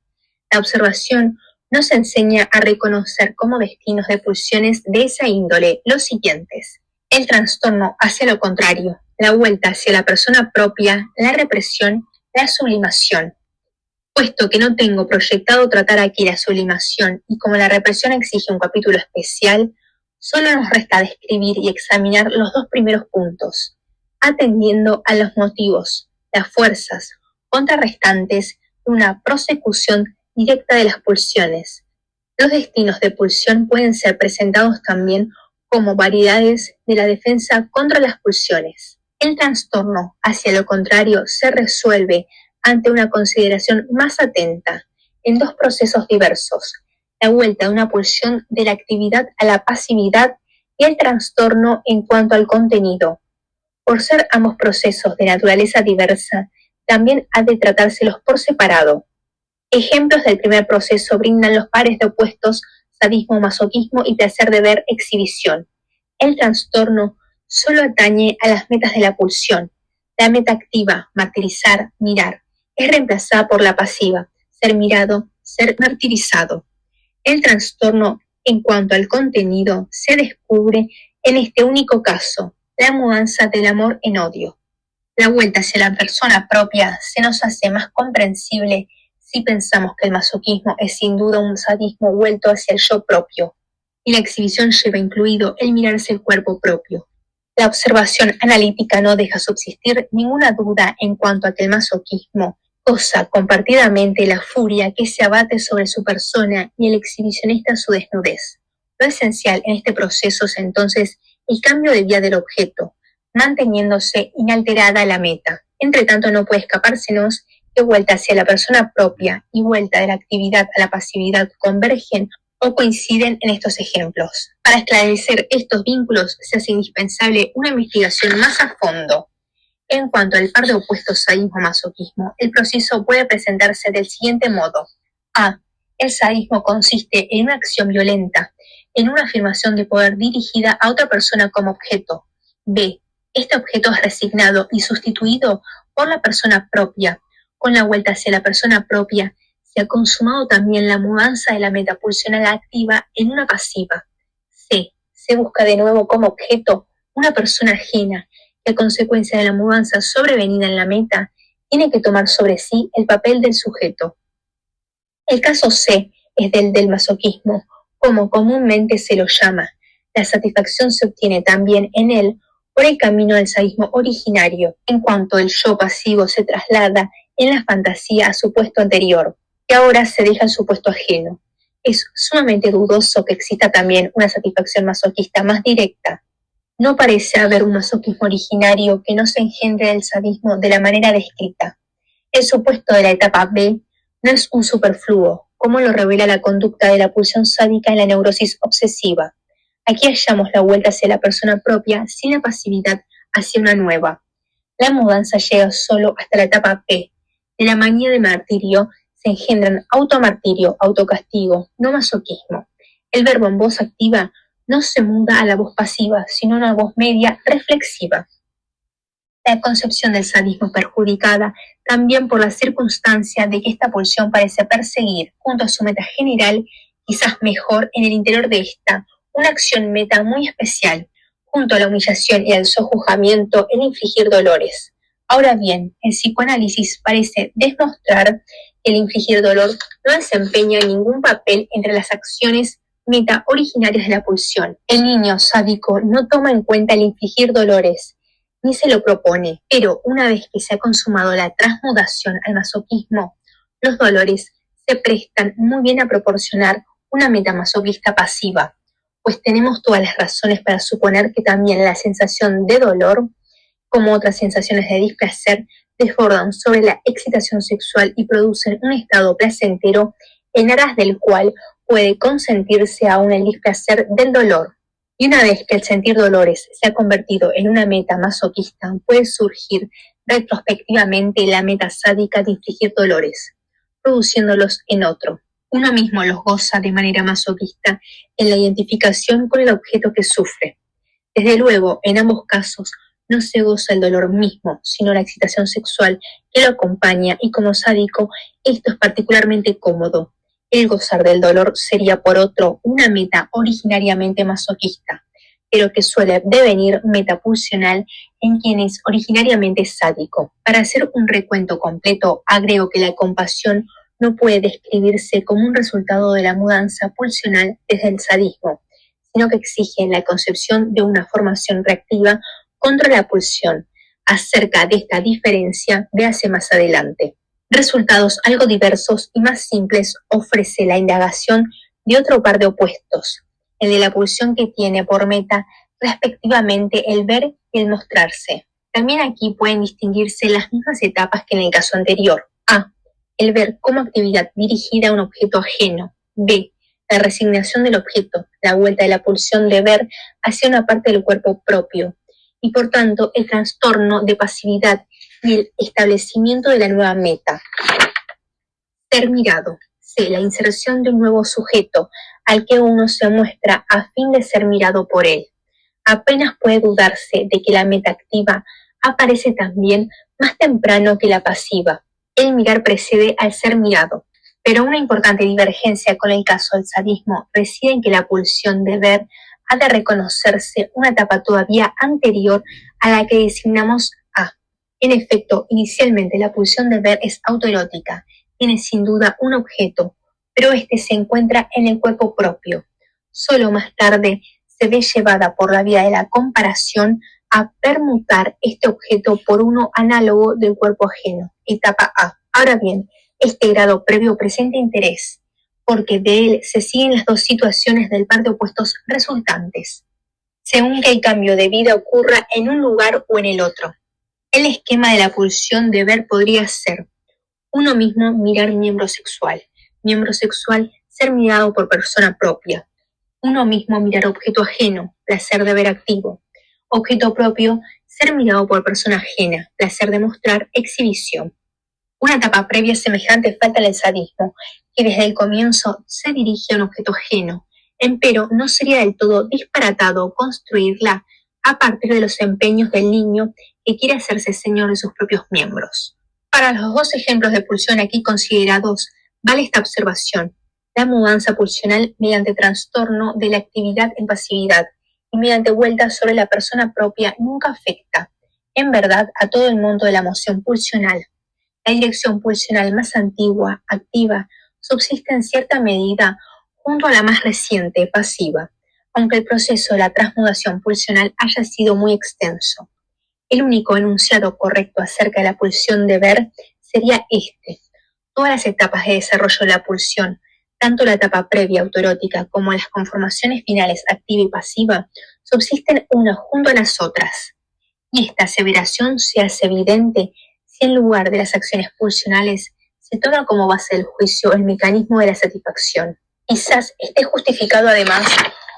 [SPEAKER 1] La observación nos enseña a reconocer como destinos de pulsiones de esa índole los siguientes: el trastorno hacia lo contrario, la vuelta hacia la persona propia, la represión, la sublimación. Puesto que no tengo proyectado tratar aquí la sublimación y como la represión exige un capítulo especial, solo nos resta describir y examinar los dos primeros puntos, atendiendo a los motivos, las fuerzas contrarrestantes de una prosecución directa de las pulsiones. Los destinos de pulsión pueden ser presentados también como variedades de la defensa contra las pulsiones. El trastorno hacia lo contrario se resuelve ante una consideración más atenta en dos procesos diversos: la vuelta de una pulsión de la actividad a la pasividad y el trastorno en cuanto al contenido. Por ser ambos procesos de naturaleza diversa, también ha de tratárselos por separado. Ejemplos del primer proceso brindan los pares de opuestos sadismo, masoquismo y placer de ver exhibición. El trastorno solo atañe a las metas de la pulsión. La meta activa, martirizar, mirar, es reemplazada por la pasiva, ser mirado, ser martirizado. El trastorno, en cuanto al contenido, se descubre en este único caso, la mudanza del amor en odio. La vuelta hacia la persona propia se nos hace más comprensible si pensamos que el masoquismo es sin duda un sadismo vuelto hacia el yo propio, y la exhibición lleva incluido el mirarse el cuerpo propio. La observación analítica no deja subsistir ninguna duda en cuanto a que el masoquismo goza compartidamente la furia que se abate sobre su persona y el exhibicionista su desnudez. Lo esencial en este proceso es entonces el cambio de vía del objeto, manteniéndose inalterada la meta. Entre tanto, no puede escapársenos que vuelta hacia la persona propia y vuelta de la actividad a la pasividad convergen o coinciden en estos ejemplos. Para esclarecer estos vínculos se hace indispensable una investigación más a fondo. En cuanto al par de opuestos sadismo-masoquismo, el proceso puede presentarse del siguiente modo. A. El sadismo consiste en una acción violenta, en una afirmación de poder dirigida a otra persona como objeto. B. Este objeto es resignado y sustituido por la persona propia. Con la vuelta hacia la persona propia, se ha consumado también la mudanza de la metapulsional activa en una pasiva. C. Se busca de nuevo como objeto una persona ajena, que a consecuencia de la mudanza sobrevenida en la meta, tiene que tomar sobre sí el papel del sujeto. El caso C es del masoquismo, como comúnmente se lo llama. La satisfacción se obtiene también en él por el camino del sadismo originario, en cuanto el yo pasivo se traslada en la fantasía a su puesto anterior, que ahora se deja en su puesto ajeno. Es sumamente dudoso que exista también una satisfacción masoquista más directa. No parece haber un masoquismo originario que no se engendre del sadismo de la manera descrita. El supuesto de la etapa B no es un superfluo, como lo revela la conducta de la pulsión sádica en la neurosis obsesiva. Aquí hallamos la vuelta hacia la persona propia sin la pasividad hacia una nueva. La mudanza llega solo hasta la etapa P. De la manía de martirio se engendran automartirio, autocastigo, no masoquismo. El verbo en voz activa no se muda a la voz pasiva, sino a una voz media reflexiva. La concepción del sadismo perjudicada también por la circunstancia de que esta pulsión parece perseguir, junto a su meta general, quizás mejor en el interior de esta, una acción meta muy especial, junto a la humillación y al sojuzgamiento en infligir dolores. Ahora bien, el psicoanálisis parece demostrar que el infligir dolor no desempeña ningún papel entre las acciones meta originarias de la pulsión. El niño sádico no toma en cuenta el infligir dolores, ni se lo propone, pero una vez que se ha consumado la transmudación al masoquismo, los dolores se prestan muy bien a proporcionar una meta masoquista pasiva, pues tenemos todas las razones para suponer que también la sensación de dolor, como otras sensaciones de displacer, desbordan sobre la excitación sexual y producen un estado placentero en aras del cual puede consentirse aún el displacer del dolor. Y una vez que el sentir dolores se ha convertido en una meta masoquista, puede surgir retrospectivamente la meta sádica de infligir dolores, produciéndolos en otro. Uno mismo los goza de manera masoquista en la identificación con el objeto que sufre. Desde luego, en ambos casos, no se goza el dolor mismo, sino la excitación sexual que lo acompaña, y como sádico, esto es particularmente cómodo. El gozar del dolor sería, por otro, una meta originariamente masoquista, pero que suele devenir metapulsional en quien es originariamente sádico. Para hacer un recuento completo, agrego que la compasión no puede describirse como un resultado de la mudanza pulsional desde el sadismo, sino que exige la concepción de una formación reactiva contra la pulsión. Acerca de esta diferencia, véase más adelante. Resultados algo diversos y más simples ofrece la indagación de otro par de opuestos, el de la pulsión que tiene por meta respectivamente el ver y el mostrarse. También aquí pueden distinguirse las mismas etapas que en el caso anterior. A. El ver como actividad dirigida a un objeto ajeno. B. La resignación del objeto, la vuelta de la pulsión de ver hacia una parte del cuerpo propio, y por tanto el trastorno de pasividad y el establecimiento de la nueva meta. Ser mirado. C. La inserción de un nuevo sujeto al que uno se muestra a fin de ser mirado por él. Apenas puede dudarse de que la meta activa aparece también más temprano que la pasiva. El mirar precede al ser mirado, pero una importante divergencia con el caso del sadismo reside en que la pulsión de ver ha de reconocerse una etapa todavía anterior a la que designamos A. En efecto, inicialmente la pulsión de ver es autoerótica, tiene sin duda un objeto, pero este se encuentra en el cuerpo propio. Solo más tarde se ve llevada por la vía de la comparación a permutar este objeto por uno análogo del cuerpo ajeno, etapa A. Ahora bien, este grado previo presenta interés, porque de él se siguen las dos situaciones del par de opuestos resultantes, según que el cambio de vida ocurra en un lugar o en el otro. El esquema de la pulsión de ver podría ser: uno mismo mirar miembro sexual ser mirado por persona propia, uno mismo mirar objeto ajeno, placer de ver activo, objeto propio, ser mirado por persona ajena, placer de mostrar, exhibición. Una etapa previa semejante falta al sadismo, que desde el comienzo se dirige a un objeto ajeno, empero no sería del todo disparatado construirla a partir de los empeños del niño que quiere hacerse señor de sus propios miembros. Para los dos ejemplos de pulsión aquí considerados, vale esta observación: la mudanza pulsional mediante trastorno de la actividad en pasividad y mediante vuelta sobre la persona propia nunca afecta, en verdad, a todo el mundo de la moción pulsional. La dirección pulsional más antigua, activa, subsiste en cierta medida junto a la más reciente, pasiva, aunque el proceso de la transmudación pulsional haya sido muy extenso. El único enunciado correcto acerca de la pulsión de ver sería este: todas las etapas de desarrollo de la pulsión, tanto la etapa previa autoerótica como las conformaciones finales activa y pasiva, subsisten unas junto a las otras. Y esta aseveración se hace evidente si en lugar de las acciones pulsionales se toma como base del juicio el mecanismo de la satisfacción. Quizás esté justificado además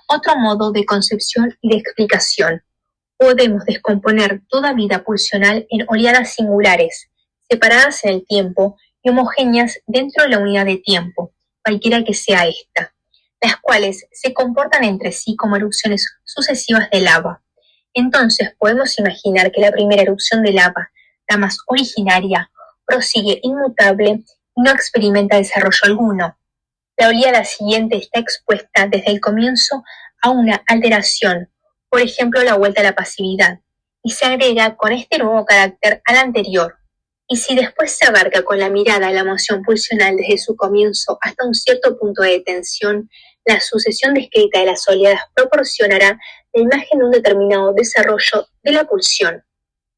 [SPEAKER 1] otro modo de concepción y de explicación. Podemos descomponer toda vida pulsional en oleadas singulares, separadas en el tiempo y homogéneas dentro de la unidad de tiempo, cualquiera que sea esta, las cuales se comportan entre sí como erupciones sucesivas de lava, Entonces podemos imaginar que la primera erupción de lava, la más originaria, prosigue inmutable y no experimenta desarrollo alguno. La oleada siguiente está expuesta desde el comienzo a una alteración, por ejemplo la vuelta a la pasividad, y se agrega con este nuevo carácter al anterior. Y si después se abarca con la mirada la emoción pulsional desde su comienzo hasta un cierto punto de tensión, la sucesión descrita de las oleadas proporcionará la imagen de un determinado desarrollo de la pulsión.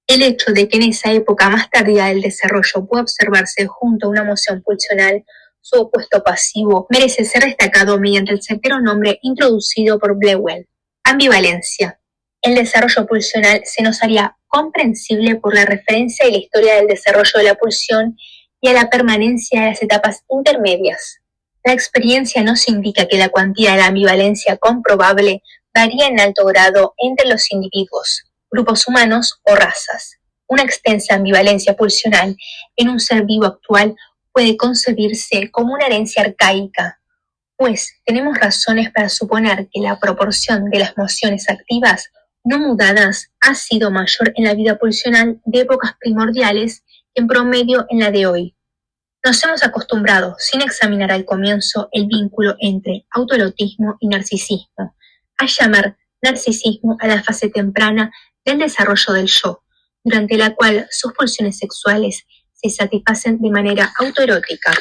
[SPEAKER 1] El hecho de que en esa época más tardía del desarrollo pueda observarse junto a una emoción pulsional su opuesto pasivo merece ser destacado mediante el certero nombre introducido por Bleuel: ambivalencia. El desarrollo pulsional se nos haría comprensible por la referencia a la historia del desarrollo de la pulsión y a la permanencia de las etapas intermedias. La experiencia nos indica que la cuantía de la ambivalencia comprobable varía en alto grado entre los individuos, grupos humanos o razas. Una extensa ambivalencia pulsional en un ser vivo actual puede concebirse como una herencia arcaica, pues tenemos razones para suponer que la proporción de las emociones activas no mudadas ha sido mayor en la vida pulsional de épocas primordiales que en promedio en la de hoy. Nos hemos acostumbrado, sin examinar al comienzo el vínculo entre autoerotismo y narcisismo, a llamar narcisismo a la fase temprana del desarrollo del yo, durante la cual sus pulsiones sexuales se satisfacen de manera autoerótica.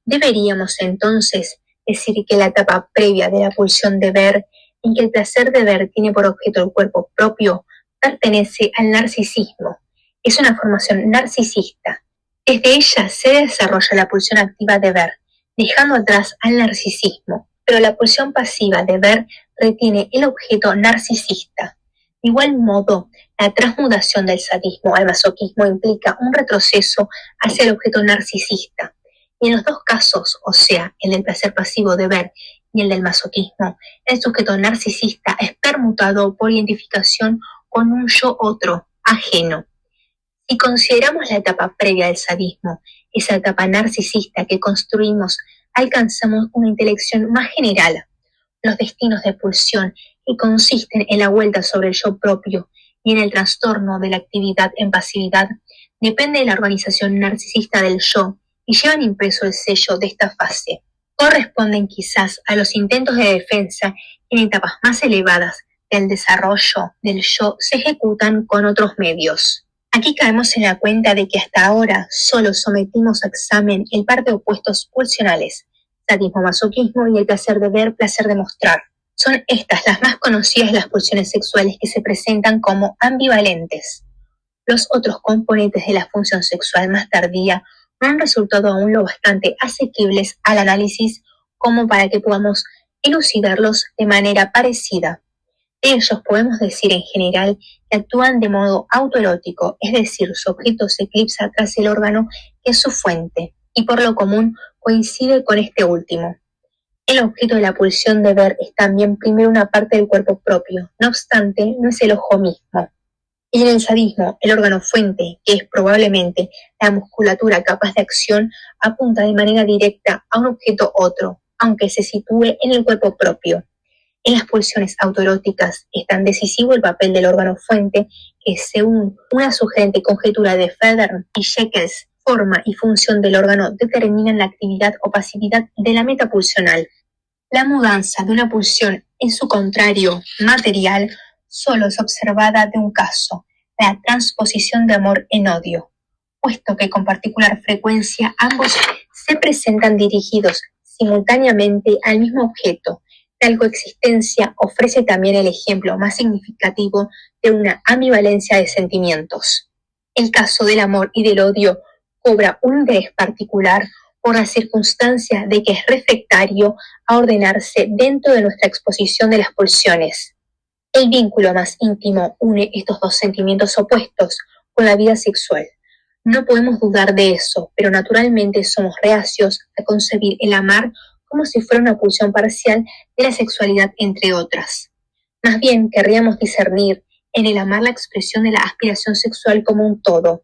[SPEAKER 1] Deberíamos entonces decir que la etapa previa de la pulsión de ver, en que el placer de ver tiene por objeto el cuerpo propio, pertenece al narcisismo. Es una formación narcisista. Desde ella se desarrolla la pulsión activa de ver, dejando atrás al narcisismo, pero la pulsión pasiva de ver retiene el objeto narcisista. De igual modo, la transmutación del sadismo al masoquismo implica un retroceso hacia el objeto narcisista. Y en los dos casos, o sea, el del placer pasivo de ver y el del masoquismo, el sujeto narcisista es permutado por identificación con un yo otro, ajeno. Si consideramos la etapa previa del sadismo, esa etapa narcisista que construimos, alcanzamos una intelección más general. Los destinos de pulsión, que consisten en la vuelta sobre el yo propio y en el trastorno de la actividad en pasividad, depende de la organización narcisista del yo y llevan impreso el sello de esta fase. Corresponden quizás a los intentos de defensa en etapas más elevadas del desarrollo del yo se ejecutan con otros medios. Aquí caemos en la cuenta de que hasta ahora solo sometimos a examen el par de opuestos pulsionales, sadismo-masoquismo y el placer de ver, placer de mostrar. Son estas las más conocidas de las pulsiones sexuales que se presentan como ambivalentes. Los otros componentes de la función sexual más tardía no han resultado aún lo bastante asequibles al análisis como para que podamos elucidarlos de manera parecida. De ellos podemos decir en general que actúan de modo autoerótico, es decir, su objeto se eclipsa tras el órgano que es su fuente, y por lo común coincide con este último. El objeto de la pulsión de ver es también primero una parte del cuerpo propio, no obstante, no es el ojo mismo. Y en el sadismo, el órgano fuente, que es probablemente la musculatura capaz de acción, apunta de manera directa a un objeto otro, aunque se sitúe en el cuerpo propio. En las pulsiones autoeróticas es tan decisivo el papel del órgano fuente que, según una sugerente conjetura de Federn y Shekels, forma y función del órgano determinan la actividad o pasividad de la meta pulsional. La mudanza de una pulsión en su contrario, material, solo es observada de un caso, la transposición de amor en odio, puesto que con particular frecuencia ambos se presentan dirigidos simultáneamente al mismo objeto. Tal coexistencia ofrece también el ejemplo más significativo de una ambivalencia de sentimientos. El caso del amor y del odio cobra un interés particular por la circunstancia de que es refractario a ordenarse dentro de nuestra exposición de las pulsiones. El vínculo más íntimo une estos dos sentimientos opuestos con la vida sexual. No podemos dudar de eso, pero naturalmente somos reacios a concebir el amar como si fuera una pulsión parcial de la sexualidad, entre otras. Más bien querríamos discernir en el amar la expresión de la aspiración sexual como un todo,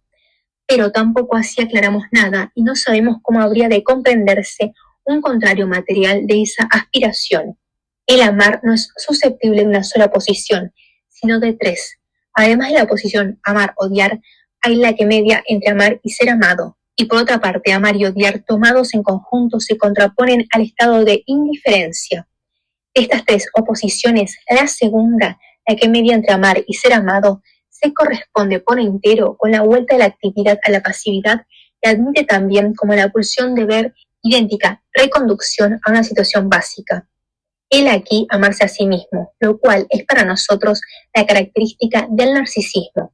[SPEAKER 1] pero tampoco así aclaramos nada y no sabemos cómo habría de comprenderse un contrario material de esa aspiración. El amar no es susceptible de una sola posición, sino de tres. Además de la oposición amar-odiar, hay la que media entre amar y ser amado. Y por otra parte, amar y odiar tomados en conjunto se contraponen al estado de indiferencia. Estas tres oposiciones, la segunda, la que media entre amar y ser amado, se corresponde por entero con la vuelta de la actividad a la pasividad y admite también como la pulsión de ver idéntica reconducción a una situación básica. El aquí amarse a sí mismo, lo cual es para nosotros la característica del narcisismo.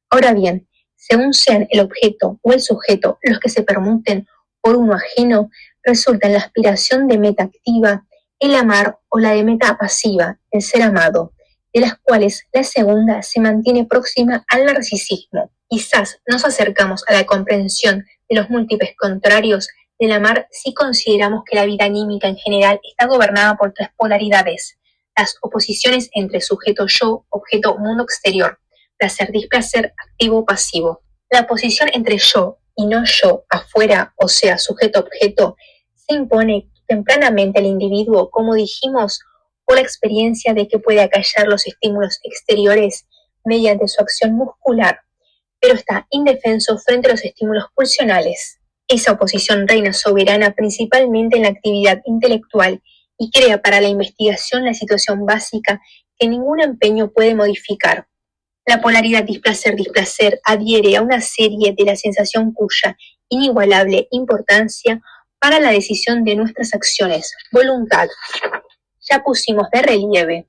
[SPEAKER 1] Ahora bien, según sean el objeto o el sujeto los que se permuten por uno ajeno, resulta en la aspiración de meta activa el amar o la de meta pasiva, el ser amado, de las cuales la segunda se mantiene próxima al narcisismo. Quizás nos acercamos a la comprensión de los múltiples contrarios del amar si consideramos que la vida anímica en general está gobernada por tres polaridades: las oposiciones entre sujeto-yo, objeto-mundo exterior, placer-displacer, activo-pasivo. La oposición entre yo y no yo, afuera, o sea, sujeto-objeto, se impone tempranamente al individuo, como dijimos, por la experiencia de que puede acallar los estímulos exteriores mediante su acción muscular, pero está indefenso frente a los estímulos pulsionales. Esa oposición reina soberana principalmente en la actividad intelectual y crea para la investigación la situación básica que ningún empeño puede modificar. La polaridad displacer-displacer adhiere a una serie de la sensación cuya inigualable importancia para la decisión de nuestras acciones, voluntad. Ya pusimos de relieve.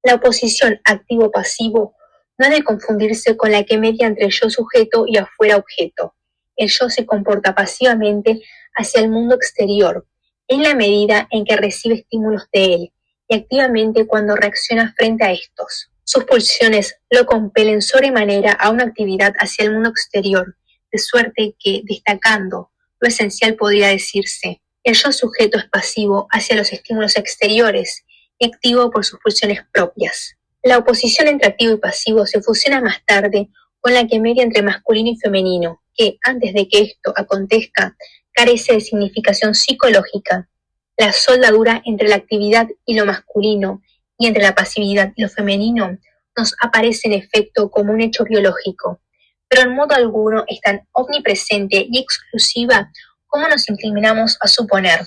[SPEAKER 1] La oposición activo-pasivo no ha de confundirse con la que media entre yo sujeto y afuera objeto. El yo se comporta pasivamente hacia el mundo exterior, en la medida en que recibe estímulos de él, y activamente cuando reacciona frente a estos. Sus pulsiones lo compelen sobremanera a una actividad hacia el mundo exterior, de suerte que, destacando lo esencial podría decirse, el yo sujeto es pasivo hacia los estímulos exteriores y activo por sus pulsiones propias. La oposición entre activo y pasivo se fusiona más tarde con la que media entre masculino y femenino, que, antes de que esto acontezca, carece de significación psicológica. La soldadura entre la actividad y lo masculino, y entre la pasividad y lo femenino, nos aparece en efecto como un hecho biológico, pero en modo alguno es tan omnipresente y exclusiva como nos inclinamos a suponer.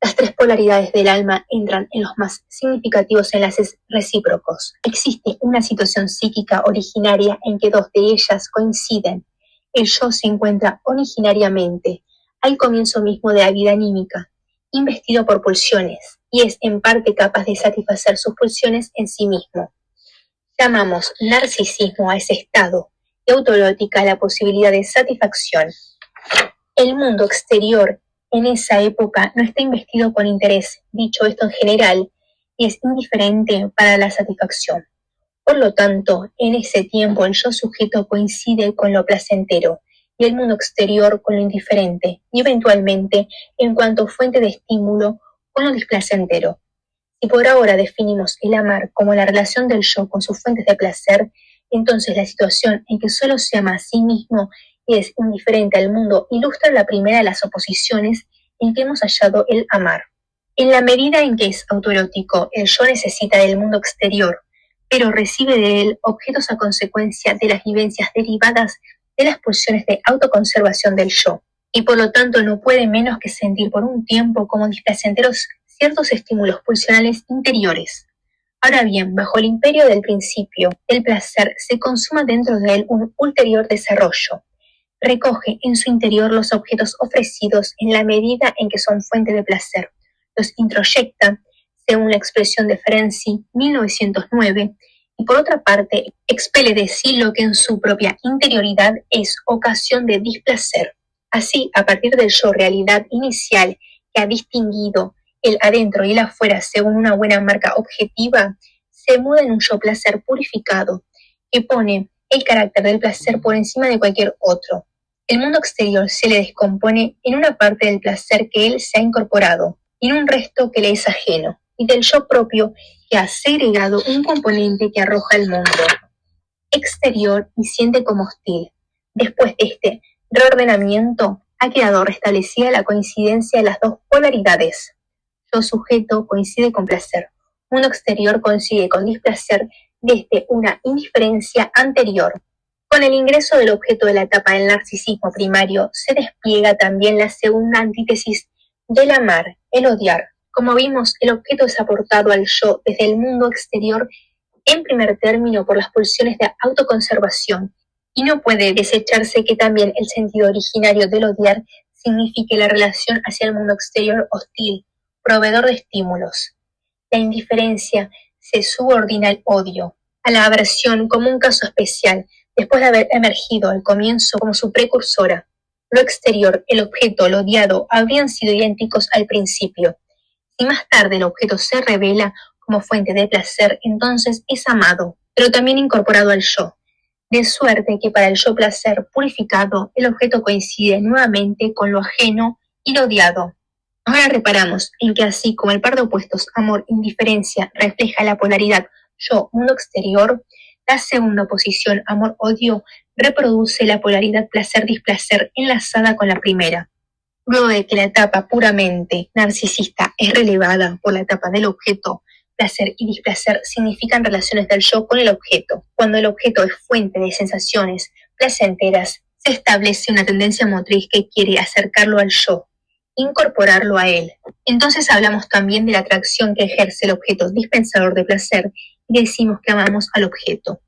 [SPEAKER 1] Las tres polaridades del alma entran en los más significativos enlaces recíprocos. Existe una situación psíquica originaria en que dos de ellas coinciden. El yo se encuentra originariamente al comienzo mismo de la vida anímica, investido por pulsiones, y es en parte capaz de satisfacer sus pulsiones en sí mismo. Llamamos narcisismo a ese estado y autoerótica a la posibilidad de satisfacción. El mundo exterior en esa época no está investido con interés, dicho esto en general, y es indiferente para la satisfacción. Por lo tanto, en ese tiempo el yo sujeto coincide con lo placentero y el mundo exterior con lo indiferente, y eventualmente, en cuanto fuente de estímulo, con lo displacentero. Si por ahora definimos el amar como la relación del yo con sus fuentes de placer, entonces la situación en que solo se ama a sí mismo y es indiferente al mundo ilustra la primera de las oposiciones en que hemos hallado el amar. En la medida en que es autoerótico, el yo necesita del mundo exterior, pero recibe de él objetos a consecuencia de las vivencias derivadas de las pulsiones de autoconservación del yo, y por lo tanto no puede menos que sentir por un tiempo como displacenteros ciertos estímulos pulsionales interiores. Ahora bien, bajo el imperio del principio, el placer se consuma dentro de él un ulterior desarrollo. Recoge en su interior los objetos ofrecidos en la medida en que son fuente de placer. Los introyecta, según la expresión de Ferenczi, 1909, y por otra parte, expele de sí lo que en su propia interioridad es ocasión de displacer. Así, a partir del yo realidad inicial que ha distinguido el adentro y el afuera según una buena marca objetiva, se muda en un yo placer purificado, que pone el carácter del placer por encima de cualquier otro. El mundo exterior se le descompone en una parte del placer que él se ha incorporado, y en un resto que le es ajeno, y del yo propio que ha segregado un componente que arroja al mundo exterior y siente como hostil. Después de este reordenamiento, ha quedado restablecida la coincidencia de las dos polaridades. Yo sujeto coincide con placer, mundo exterior coincide con displacer, desde una indiferencia anterior. Con el ingreso del objeto de la etapa del narcisismo primario, se despliega también la segunda antítesis del amar, el odiar. Como vimos, el objeto es aportado al yo desde el mundo exterior en primer término por las pulsiones de autoconservación, y no puede desecharse que también el sentido originario del odiar signifique la relación hacia el mundo exterior hostil, proveedor de estímulos. La indiferencia se subordina al odio, a la aversión como un caso especial, después de haber emergido al comienzo como su precursora. Lo exterior, el objeto, lo odiado, habrían sido idénticos al principio. Si más tarde el objeto se revela como fuente de placer, entonces es amado, pero también incorporado al yo. De suerte que para el yo placer purificado, el objeto coincide nuevamente con lo ajeno y lo odiado. Ahora reparamos en que así como el par de opuestos amor-indiferencia refleja la polaridad yo-mundo exterior, la segunda posición amor-odio reproduce la polaridad placer-displacer enlazada con la primera. Luego de que la etapa puramente narcisista es relevada por la etapa del objeto, placer y displacer significan relaciones del yo con el objeto. Cuando el objeto es fuente de sensaciones placenteras, se establece una tendencia motriz que quiere acercarlo al yo, incorporarlo a él. Entonces hablamos también de la atracción que ejerce el objeto dispensador de placer y decimos que amamos al objeto.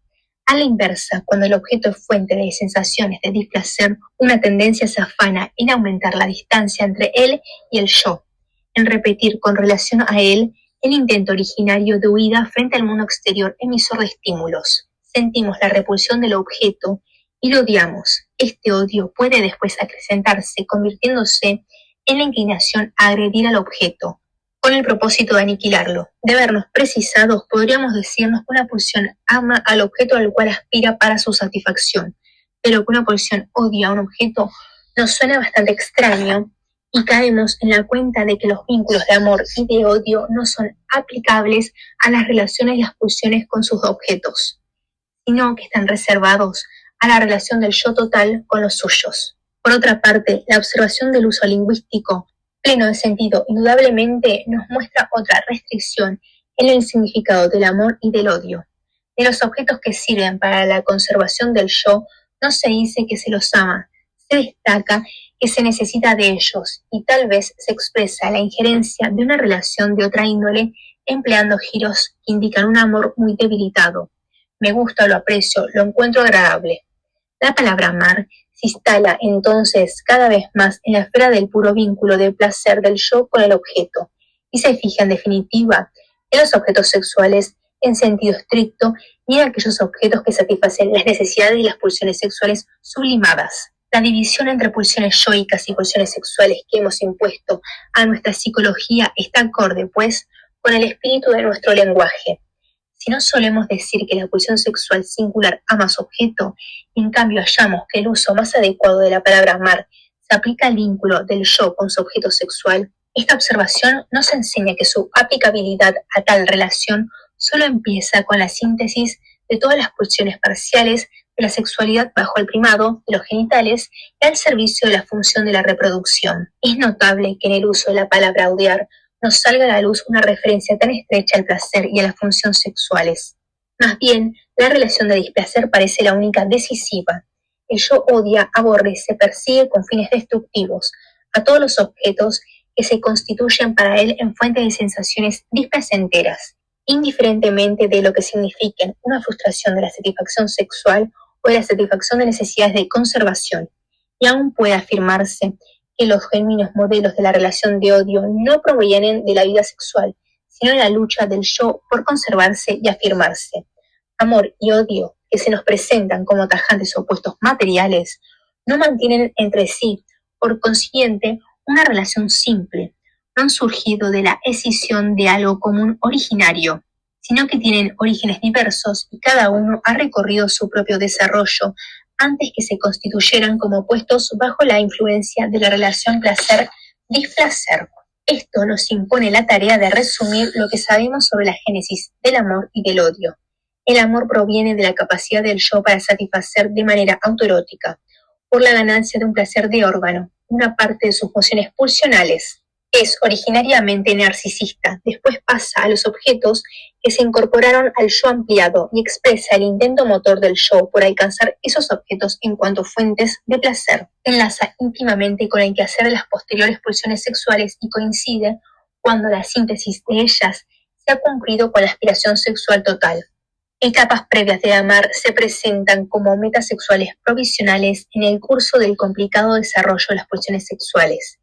[SPEAKER 1] A la inversa, cuando el objeto es fuente de sensaciones de displacer, una tendencia se afana en aumentar la distancia entre él y el yo, en repetir con relación a él el intento originario de huida frente al mundo exterior emisor de estímulos. Sentimos la repulsión del objeto y lo odiamos. Este odio puede después acrecentarse, convirtiéndose en la inclinación a agredir al objeto, con el propósito de aniquilarlo. De vernos precisados, podríamos decirnos que una pulsión ama al objeto al cual aspira para su satisfacción, pero que una pulsión odia a un objeto nos suena bastante extraño y caemos en la cuenta de que los vínculos de amor y de odio no son aplicables a las relaciones y las pulsiones con sus objetos, sino que están reservados a la relación del yo total con los suyos. Por otra parte, la observación del uso lingüístico pleno de sentido indudablemente nos muestra otra restricción en el significado del amor y del odio. De los objetos que sirven para la conservación del yo, no se dice que se los ama, se destaca que se necesita de ellos y tal vez se expresa la injerencia de una relación de otra índole empleando giros que indican un amor muy debilitado. Me gusta, lo aprecio, lo encuentro agradable. La palabra amar se instala entonces cada vez más en la esfera del puro vínculo de placer del yo con el objeto y se fija en definitiva en los objetos sexuales en sentido estricto y en aquellos objetos que satisfacen las necesidades y las pulsiones sexuales sublimadas. La división entre pulsiones yoicas y pulsiones sexuales que hemos impuesto a nuestra psicología está acorde, pues, con el espíritu de nuestro lenguaje. Si no solemos decir que la pulsión sexual singular ama su objeto, y en cambio hallamos que el uso más adecuado de la palabra amar se aplica al vínculo del yo con su objeto sexual, esta observación nos enseña que su aplicabilidad a tal relación solo empieza con la síntesis de todas las pulsiones parciales de la sexualidad bajo el primado de los genitales y al servicio de la función de la reproducción. Es notable que en el uso de la palabra odiar nos salga a la luz una referencia tan estrecha al placer y a la función sexuales. Más bien, la relación de displacer parece la única decisiva. El yo odia, aborrece, persigue con fines destructivos a todos los objetos que se constituyen para él en fuente de sensaciones displacenteras, indiferentemente de lo que signifiquen una frustración de la satisfacción sexual o de la satisfacción de necesidades de conservación. Y aún puede afirmarse que los genuinos modelos de la relación de odio no provienen de la vida sexual, sino de la lucha del yo por conservarse y afirmarse. Amor y odio, que se nos presentan como tajantes opuestos materiales, no mantienen entre sí, por consiguiente, una relación simple. No han surgido de la escisión de algo común originario, sino que tienen orígenes diversos y cada uno ha recorrido su propio desarrollo antes que se constituyeran como opuestos bajo la influencia de la relación placer-displacer. Esto nos impone la tarea de resumir lo que sabemos sobre la génesis del amor y del odio. El amor proviene de la capacidad del yo para satisfacer de manera autoerótica, por la ganancia de un placer de órgano, una parte de sus funciones pulsionales. Es originariamente narcisista, después pasa a los objetos que se incorporaron al yo ampliado y expresa el intento motor del yo por alcanzar esos objetos en cuanto fuentes de placer. Enlaza íntimamente con el quehacer de las posteriores pulsiones sexuales y coincide cuando la síntesis de ellas se ha cumplido con la aspiración sexual total. Etapas previas de amar se presentan como metas sexuales provisionales en el curso del complicado desarrollo de las pulsiones sexuales.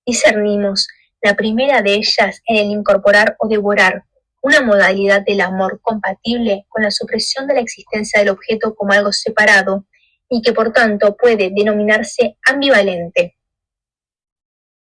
[SPEAKER 1] Discernimos la primera de ellas en el incorporar o devorar, una modalidad del amor compatible con la supresión de la existencia del objeto como algo separado y que por tanto puede denominarse ambivalente.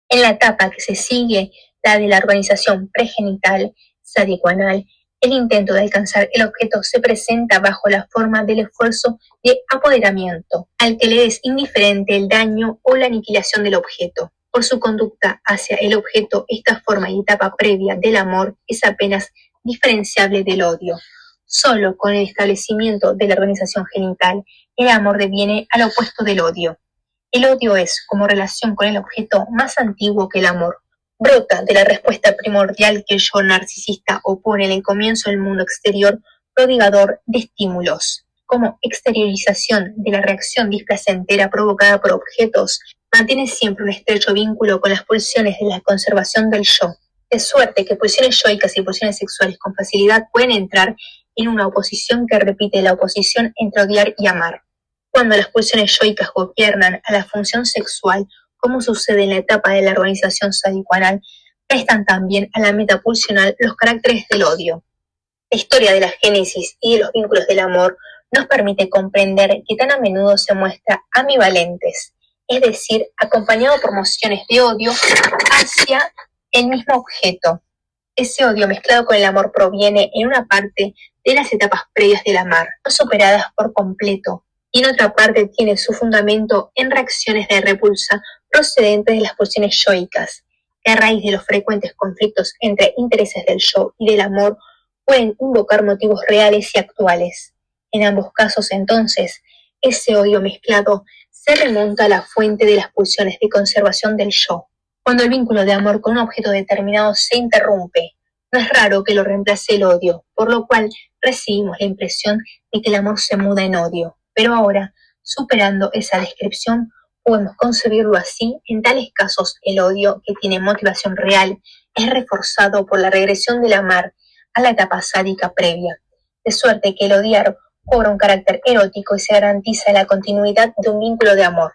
[SPEAKER 1] En la etapa que se sigue, la de la organización pregenital, sádico-anal, el intento de alcanzar el objeto se presenta bajo la forma del esfuerzo de apoderamiento, al que le es indiferente el daño o la aniquilación del objeto. Por su conducta hacia el objeto, esta forma y etapa previa del amor es apenas diferenciable del odio. Solo con el establecimiento de la organización genital, el amor deviene al opuesto del odio. El odio es, como relación con el objeto, más antiguo que el amor. Brota de la respuesta primordial que el yo narcisista opone en el comienzo del mundo exterior prodigador de estímulos. Como exteriorización de la reacción displacentera provocada por objetos, mantiene siempre un estrecho vínculo con las pulsiones de la conservación del yo, de suerte que pulsiones yoicas y pulsiones sexuales con facilidad pueden entrar en una oposición que repite la oposición entre odiar y amar. Cuando las pulsiones yoicas gobiernan a la función sexual, como sucede en la etapa de la organización sádico-anal, prestan también a la meta pulsional los caracteres del odio. La historia de la génesis y de los vínculos del amor nos permite comprender que tan a menudo se muestra ambivalentes, es decir, acompañado por mociones de odio hacia el mismo objeto. Ese odio mezclado con el amor proviene en una parte de las etapas previas del amar, no superadas por completo, y en otra parte tiene su fundamento en reacciones de repulsa procedentes de las pulsiones yoicas, que a raíz de los frecuentes conflictos entre intereses del yo y del amor pueden invocar motivos reales y actuales. En ambos casos, entonces, ese odio mezclado se remonta a la fuente de las pulsiones de conservación del yo. Cuando el vínculo de amor con un objeto determinado se interrumpe, no es raro que lo reemplace el odio, por lo cual recibimos la impresión de que el amor se muda en odio. Pero ahora, superando esa descripción, podemos concebirlo así: en tales casos el odio, que tiene motivación real, es reforzado por la regresión del amar a la etapa sádica previa, de suerte que el odiar cobra un carácter erótico y se garantiza la continuidad de un vínculo de amor.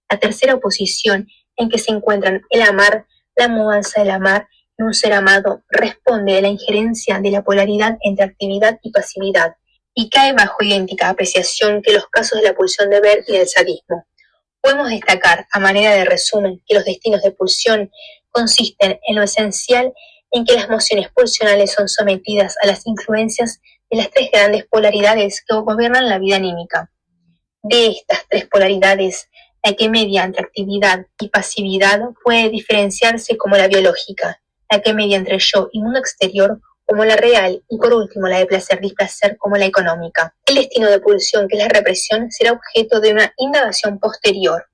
[SPEAKER 1] La tercera posición en que se encuentran el amar, la mudanza del amar en un ser amado, responde a la injerencia de la polaridad entre actividad y pasividad, y cae bajo idéntica apreciación que los casos de la pulsión de ver y del sadismo. Podemos destacar, a manera de resumen, que los destinos de pulsión consisten en lo esencial en que las mociones pulsionales son sometidas a las influencias de las tres grandes polaridades que gobiernan la vida anímica. De estas tres polaridades, la que media entre actividad y pasividad puede diferenciarse como la biológica, la que media entre yo y mundo exterior como la real, y por último la de placer-displacer como la económica. El destino de pulsión, que es la represión, será objeto de una indagación posterior.